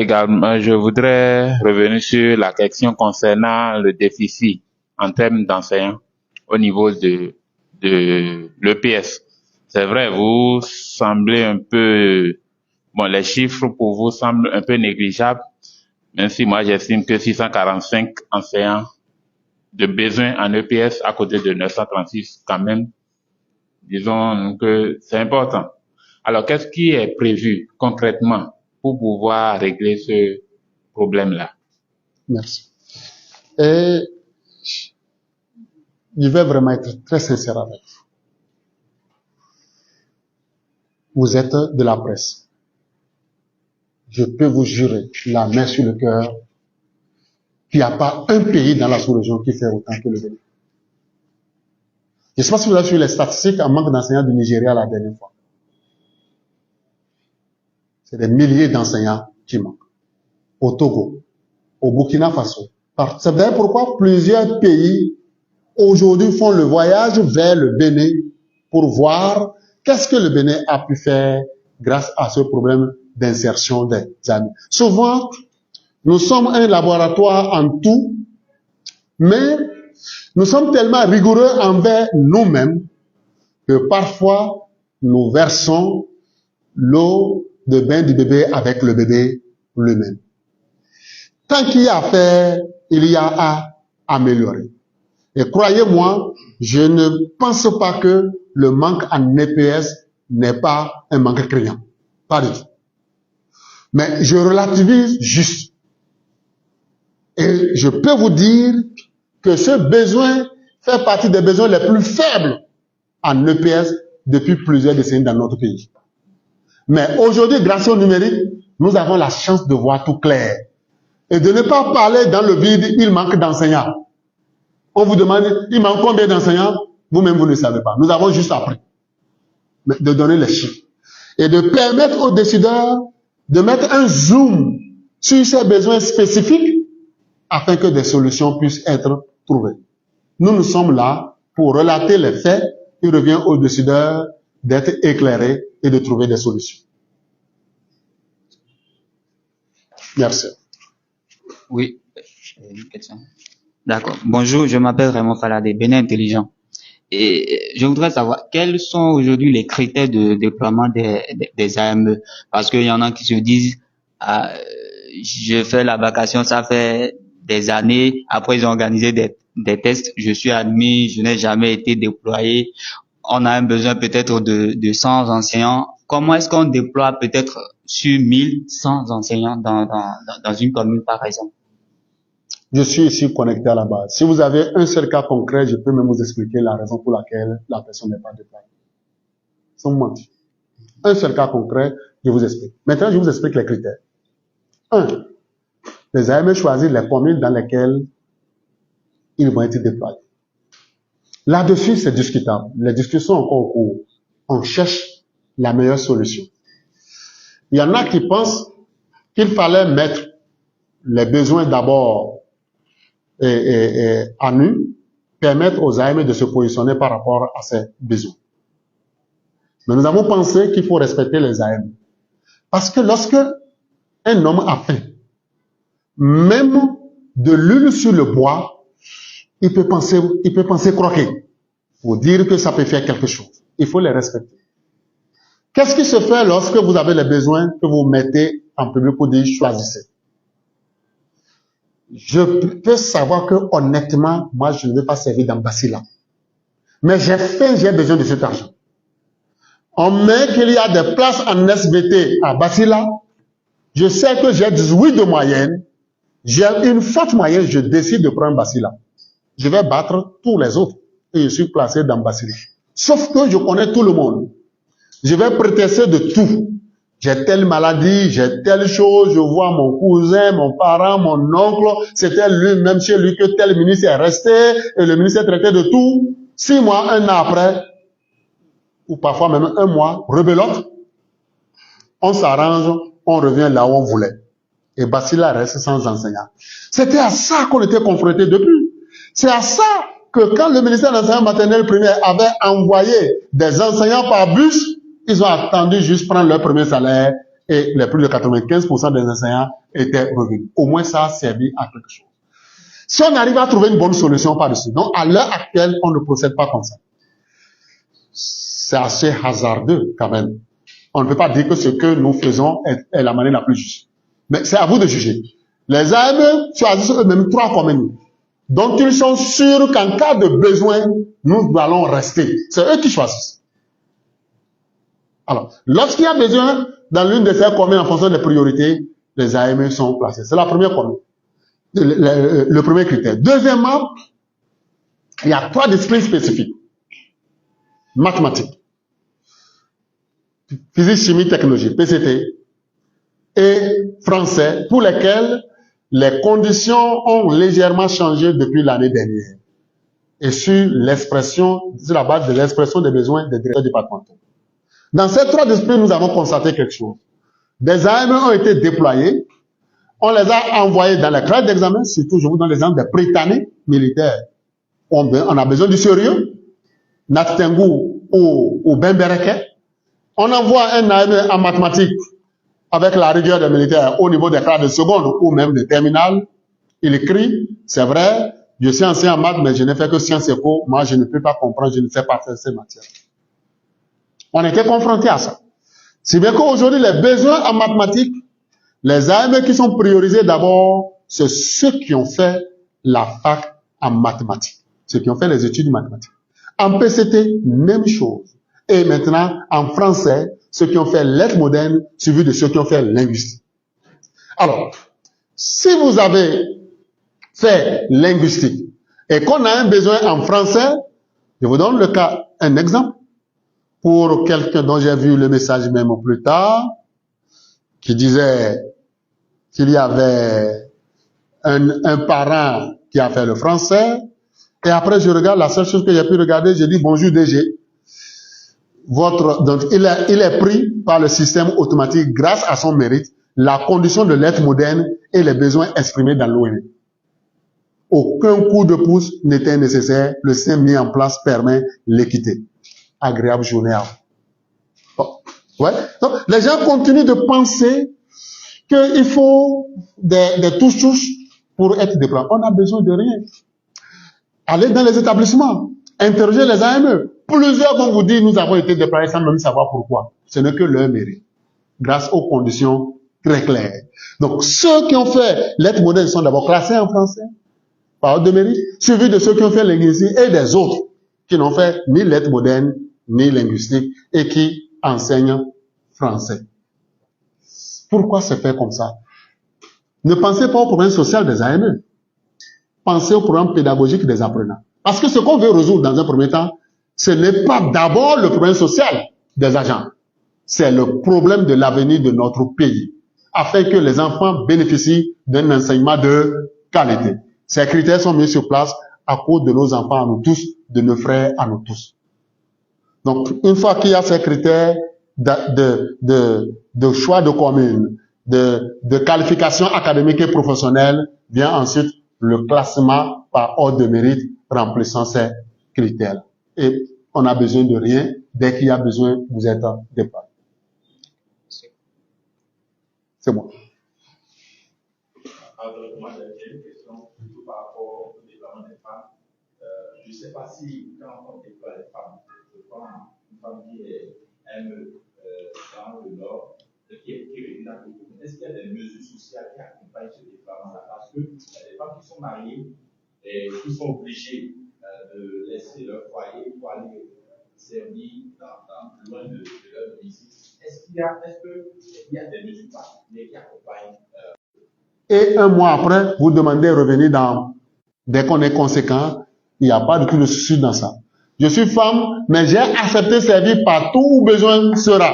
revenir sur la question concernant le déficit en termes d'enseignants au niveau de l'EPS. C'est vrai, vous semblez un peu, bon, les chiffres pour vous semblent un peu négligeables, même si moi j'estime que 645 enseignants de besoin en EPS à côté de 936 quand même, disons que c'est important. Alors, qu'est-ce qui est prévu concrètement pour pouvoir régler ce problème-là? Merci. Et je vais vraiment être très sincère avec vous. Vous êtes de la presse. Je peux vous jurer, la main sur le cœur, qu'il n'y a pas un pays dans la sous-région qui fait autant que le Bénin. Je ne sais pas si vous avez suivi les statistiques en manque d'enseignants du Nigeria la dernière fois. C'est des milliers d'enseignants qui manquent. Au Togo, au Burkina Faso. C'est d'ailleurs pourquoi plusieurs pays aujourd'hui font le voyage vers le Bénin pour voir qu'est-ce que le Bénin a pu faire grâce à ce problème d'insertion des amis. Souvent, nous sommes un laboratoire en tout, mais nous sommes tellement rigoureux envers nous-mêmes que parfois nous versons l'eau de bain du bébé avec le bébé lui-même. Tant qu'il y a à faire, il y a à améliorer. Et croyez-moi, je ne pense pas que le manque en EPS n'est pas un manque criant. Pas du tout. Mais je relativise juste. Et je peux vous dire que ce besoin fait partie des besoins les plus faibles en EPS depuis plusieurs décennies dans notre pays. Mais aujourd'hui, grâce au numérique, nous avons la chance de voir tout clair. Et de ne pas parler dans le vide, il manque d'enseignants. On vous demande, il manque combien d'enseignants? Vous-même, vous ne savez pas. Nous avons juste appris de donner les chiffres. Et de permettre aux décideurs de mettre un zoom sur ces besoins spécifiques afin que des solutions puissent être trouvées. Nous sommes là pour relater les faits. Il revient aux décideurs d'être éclairés et de trouver des solutions. Merci. Oui, une question. D'accord. Bonjour, je m'appelle Raymond Faladé, Bénin Intelligent. Et je voudrais savoir quels sont aujourd'hui les critères de déploiement des AME. Parce qu'il y en a qui se disent, je fais la vacation, ça fait des années. Après, ils ont organisé des tests. Je suis admis, je n'ai jamais été déployé. On a un besoin peut-être de 100 enseignants. Comment est-ce qu'on déploie peut-être sur 1100 enseignants dans une commune, par exemple? Je suis ici connecté à la base. Si vous avez un seul cas concret, je peux même vous expliquer la raison pour laquelle la personne n'est pas déployée. Sans mentir. Un seul cas concret, je vous explique. Maintenant, je vous explique les critères. 1. Les AME choisissent les communes dans lesquelles ils vont être déployés. Là-dessus, c'est discutable. Les discussions sont encore en cours. On cherche la meilleure solution. Il y en a qui pensent qu'il fallait mettre les besoins d'abord à nu, permettre aux AME de se positionner par rapport à ces besoins. Mais nous avons pensé qu'il faut respecter les AME. Parce que lorsque un homme a faim, même de l'huile sur le bois, il peut penser croquer. Pour dire que ça peut faire quelque chose. Il faut les respecter. Qu'est-ce qui se fait lorsque vous avez les besoins que vous mettez en public pour dire choisissez? Je peux savoir que honnêtement, moi je ne vais pas servir dans Basila. Mais j'ai besoin de cet argent. On met qu'il y a des places en SVT à Basila. Je sais que j'ai 18 de moyenne. J'ai une forte moyenne, je décide de prendre Basila. Je vais battre tous les autres. Et je suis placé dans Basila. Sauf que je connais tout le monde. Je vais prétester de tout. J'ai telle maladie, j'ai telle chose, je vois mon cousin, mon parent, mon oncle, c'était lui-même chez lui que tel ministre est resté, et le ministre est traité de tout. 6 mois, 1 an après, ou parfois même 1 mois, rebelote, on s'arrange, on revient là où on voulait. Et Basila reste sans enseignant. C'était à ça qu'on était confronté depuis. C'est à ça que quand le ministère de l'enseignement maternel primaire avait envoyé des enseignants par bus, ils ont attendu juste prendre leur premier salaire et les plus de 95% des enseignants étaient revenus. Au moins ça a servi à quelque chose. Si on arrive à trouver une bonne solution par-dessus, donc à l'heure actuelle, on ne procède pas comme ça. C'est assez hasardeux quand même. On ne peut pas dire que ce que nous faisons est la manière la plus juste. Mais c'est à vous de juger. Les AME choisissent eux-mêmes 3 communes dont ils sont sûrs qu'en cas de besoin, nous allons rester. C'est eux qui choisissent. Alors, lorsqu'il y a besoin dans l'une de ces communes en fonction des priorités, les AME sont placés. C'est la première commune. Le premier critère. Deuxièmement, il y a 3 disciplines spécifiques. Mathématiques, physique, chimie, technologie, PCT, et français, pour lesquels les conditions ont légèrement changé depuis l'année dernière. Et sur la base de l'expression des besoins des directeurs départementaux. Dans ces 3 disciplines, nous avons constaté quelque chose. Des AME ont été déployés, on les a envoyés dans les classes d'examen, surtout je vous donne l'exemple des Britanniques militaires. On a besoin du sérieux, Nattengu ou Bembereke. On envoie un AME en mathématiques avec la rigueur des militaires au niveau des classes de seconde ou même de terminale. Il écrit, c'est vrai, je suis enseignant en maths, mais je n'ai fait que sciences et co. Moi, je ne peux pas comprendre, je ne sais pas faire ces matières. On était confrontés à ça. C'est bien qu'aujourd'hui, les besoins en mathématiques, les AME qui sont priorisés d'abord, c'est ceux qui ont fait la fac en mathématiques, ceux qui ont fait les études mathématiques. En PCT, même chose. Et maintenant, en français, ceux qui ont fait lettres modernes, suivi de ceux qui ont fait linguistique. Alors, si vous avez fait linguistique et qu'on a un besoin en français, je vous donne un exemple pour quelqu'un dont j'ai vu le message même plus tard, qui disait qu'il y avait un parent qui a fait le français, et après je regarde, la seule chose que j'ai pu regarder, j'ai dit bonjour DG. Donc il est pris par le système automatique grâce à son mérite, la condition de lettres moderne et les besoins exprimés dans l'ONU. Aucun coup de pouce n'était nécessaire, le système mis en place permet l'équité. Agréable journée à vous. Bon. Ouais. Donc, les gens continuent de penser qu'il faut des touches pour être déployés. On n'a besoin de rien. Allez dans les établissements, interrogez les AME. Plusieurs vont vous dire, nous avons été déployés sans même savoir pourquoi. Ce n'est que leur mérite, grâce aux conditions très claires. Donc, ceux qui ont fait lettres modernes sont d'abord classés en français, par ordre de mérite, suivis de ceux qui ont fait linguistique et des autres qui n'ont fait ni lettres modernes, ni linguistique, et qui enseignent français. Pourquoi c'est fait comme ça? Ne pensez pas au problème social des AME. Pensez au problème pédagogique des apprenants. Parce que ce qu'on veut résoudre dans un premier temps, ce n'est pas d'abord le problème social des agents. C'est le problème de l'avenir de notre pays, afin que les enfants bénéficient d'un enseignement de qualité. Ces critères sont mis sur place à cause de nos enfants à nous tous, de nos frères à nous tous. Donc, une fois qu'il y a ces critères de choix de communes, de qualification académique et professionnelle, vient ensuite le classement par ordre de mérite remplissant ces critères. Et on n'a besoin de rien. Dès qu'il y a besoin, vous êtes déployé. C'est bon. Alors, moi, j'ai une question plutôt par rapport au déploiement des femmes. Je ne sais pas si, quand on déploie les femmes, une femme qui est dans le Nord, qui est dans le Congo, est-ce qu'il y a des mesures sociales qui accompagnent ce déploiement-là? Parce qu'il y a des femmes qui sont mariées et qui sont obligées de laisser leur foyer pour aller servir loin de leur domicile. Est-ce qu'il y a des mesures particulières qui accompagnent Et un mois après, vous demandez de revenir dès qu'on est conséquent, il n'y a pas de tout de souci dans ça. Je suis femme, mais j'ai accepté servir partout où besoin sera.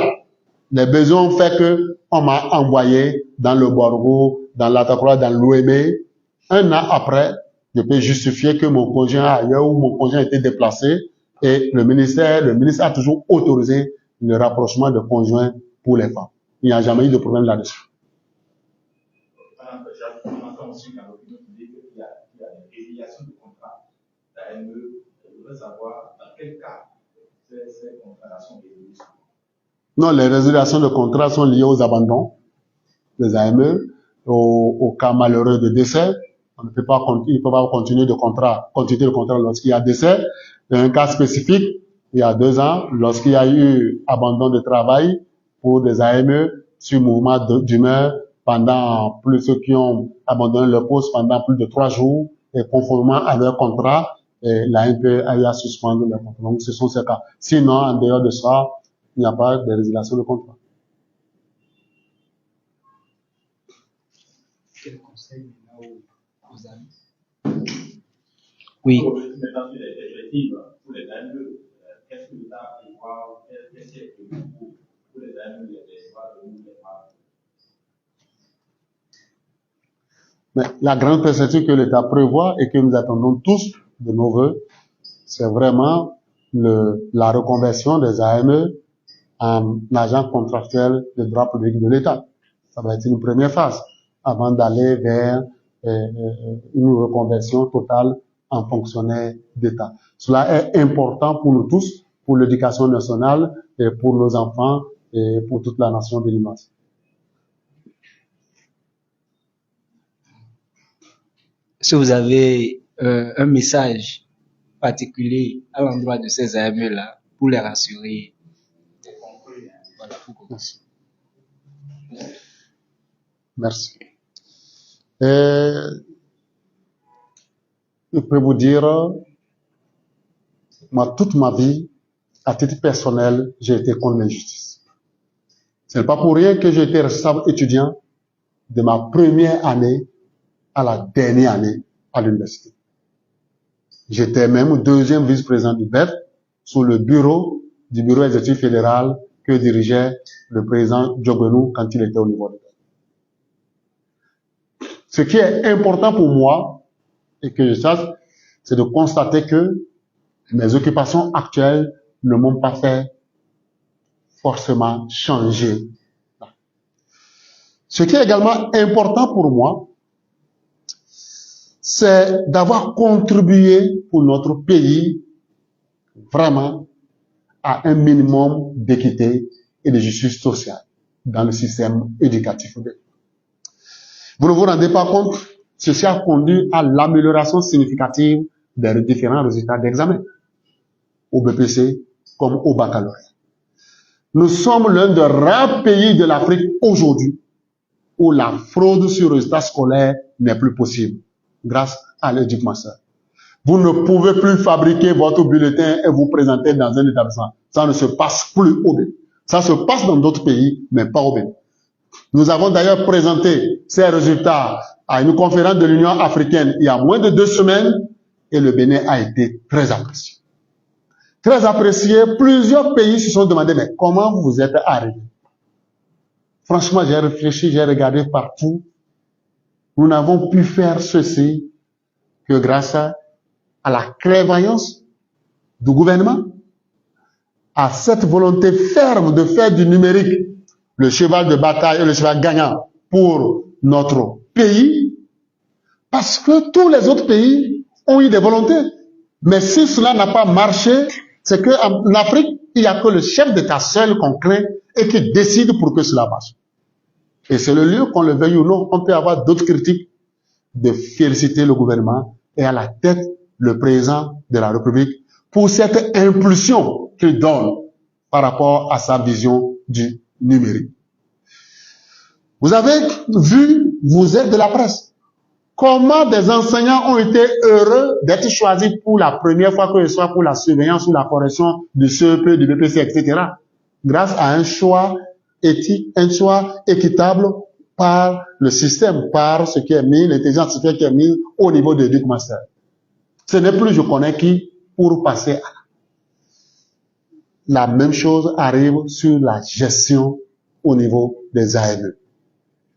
Les besoins ont fait que on m'a envoyé dans le Borgo, dans l'Atakura, dans l'OME. Un an après, je peux justifier que mon conjoint ailleurs ou mon conjoint a été déplacé et le ministre a toujours autorisé le rapprochement de conjoints pour les femmes. Il n'y a jamais eu de problème là-dessus. J'entends aussi dans l'opinion publique qu'il y a des résiliations de contrats d'AME voudrais savoir dans quel cas ces contrats sont résiliés. Non, les résiliations de contrats sont liées aux abandons des AME, au cas malheureux de décès. On ne peut pas, il ne peut pas continuer le contrat lorsqu'il y a décès. Dans un cas spécifique, il y a 2 ans, lorsqu'il y a eu abandon de travail pour des AME sur mouvement d'humeur pendant ceux qui ont abandonné leur poste pendant plus de 3 jours et conformément à leur contrat, l'AMP a eu à suspendre leur contrat. Donc, ce sont ces cas. Sinon, en dehors de ça, il n'y a pas de résiliation de contrat. Quel conseil vous avez? Oui. Maintenant, sur les perspectives pour les AME, qu'est-ce que l'État prévoit, qu'est-ce qui est prévu pour les AME, les droits de nous, les femmes? Mais la grande perspective que l'État prévoit et que nous attendons tous de nos voeux, c'est vraiment la reconversion des AME en agents contractuels de droit public de l'État. Ça va être une première phase avant d'aller vers une reconversion totale en fonctionnaires d'État. Cela est important pour nous tous, pour l'éducation nationale et pour nos enfants et pour toute la nation béninoise. Si vous avez un message particulier à l'endroit de ces AME-là pour les rassurer, voilà, pour commencer. Merci. Je peux vous dire, moi, toute ma vie, à titre personnel, j'ai été contre l'injustice. Ce n'est pas pour rien que j'ai été responsable étudiant de ma première année à la dernière année à l'université. J'étais même 2e vice-président du BEF sous le bureau du bureau exécutif fédéral que dirigeait le président Djogbenou quand il était au niveau de BEF. Ce qui est important pour moi, et que je sache, c'est de constater que mes occupations actuelles ne m'ont pas fait forcément changer. Ce qui est également important pour moi, c'est d'avoir contribué pour notre pays vraiment à un minimum d'équité et de justice sociale dans le système éducatif. Vous ne vous rendez pas compte, ceci a conduit à l'amélioration significative des différents résultats d'examen, au BPC comme au baccalauréat. Nous sommes l'un des rares pays de l'Afrique aujourd'hui où la fraude sur résultats scolaires n'est plus possible, grâce à l'éduc-master. Vous ne pouvez plus fabriquer votre bulletin et vous présenter dans un établissement. Ça ne se passe plus au Bénin. Ça se passe dans d'autres pays, mais pas au Bénin. Nous avons d'ailleurs présenté ces résultats à une conférence de l'Union africaine il y a moins de 2 semaines et le Bénin a été très apprécié. Très apprécié, plusieurs pays se sont demandé, mais comment vous êtes arrivés? Franchement, j'ai réfléchi, j'ai regardé partout. Nous n'avons pu faire ceci que grâce à la clairvoyance du gouvernement, à cette volonté ferme de faire du numérique le cheval de bataille et le cheval gagnant pour notre pays, parce que tous les autres pays ont eu des volontés. Mais si cela n'a pas marché, c'est qu'en Afrique, il n'y a que le chef d'État seul qu'on craint et qui décide pour que cela marche. Et c'est le lieu, qu'on le veuille ou non, on peut avoir d'autres critiques, de féliciter le gouvernement et à la tête le président de la République pour cette impulsion qu'il donne par rapport à sa vision du numérique. Vous avez vu, vous êtes de la presse, comment des enseignants ont été heureux d'être choisis pour la première fois, que ce soit pour la surveillance ou la correction du CEP, du BPC, etc. Grâce à un choix éthique, un choix équitable par le système, par ce qui est mis, l'intelligence artificielle qui est mise au niveau de l'éduc master. Ce n'est plus je connais qui pour passer à la même chose arrive sur la gestion au niveau des AME.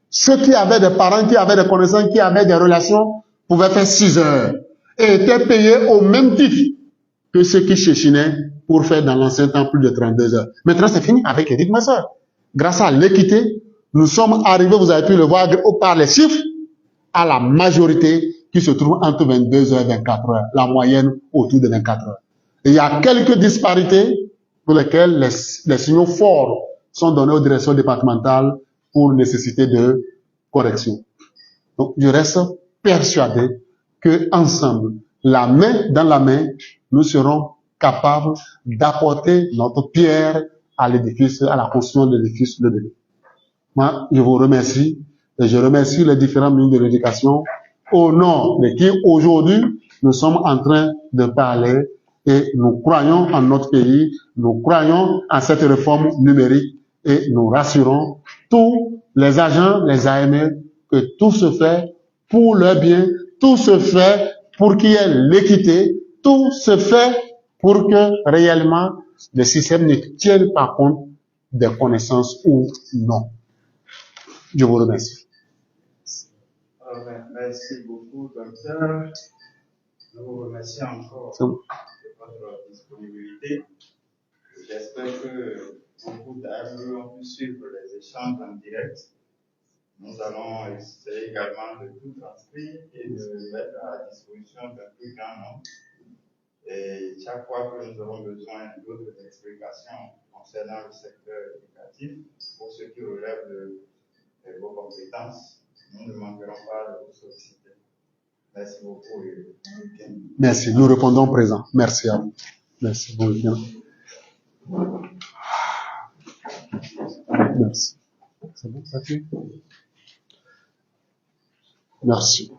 Ceux qui avaient des parents, qui avaient des connaissances, qui avaient des relations, pouvaient faire 6 heures et étaient payés au même titre que ceux qui chéchinaient pour faire dans l'ancien temps plus de 32 heures. Maintenant, c'est fini avec l'éduc master. Grâce à l'équité, nous sommes arrivés, vous avez pu le voir par les chiffres, à la majorité qui se trouve entre 22 heures et 24 heures, la moyenne autour de 24 heures. Il y a quelques disparités pour lesquelles les signaux forts sont donnés aux directions départementales pour nécessité de correction. Donc, je reste persuadé que ensemble, la main dans la main, nous serons capables d'apporter notre pierre à l'édifice, à la construction de l'édifice de demain. Moi, je vous remercie et je remercie les différents ministres de l'éducation au nom de qui aujourd'hui nous sommes en train de parler et nous croyons en notre pays, nous croyons en cette réforme numérique et nous rassurons tous les agents, les AML, que tout se fait pour leur bien, tout se fait pour qu'il y ait l'équité, tout se fait pour que réellement le système ne tienne pas compte des connaissances ou non. Je vous remercie. Merci beaucoup, docteur. Je vous remercie encore de votre disponibilité. J'espère que beaucoup d'AME ont pu suivre les échanges en direct. Nous allons essayer également de tout transcrire et de mettre à la disposition d'un plus grand nombre. Et chaque fois que nous aurons besoin d'autres explications concernant le secteur éducatif, pour ce qui relève de vos compétences, nous ne manquerons pas de vous solliciter. Merci beaucoup. Merci. Nous répondons présent. Merci à vous. Merci. Bon week-end. Merci. C'est bon, ça fait? Merci.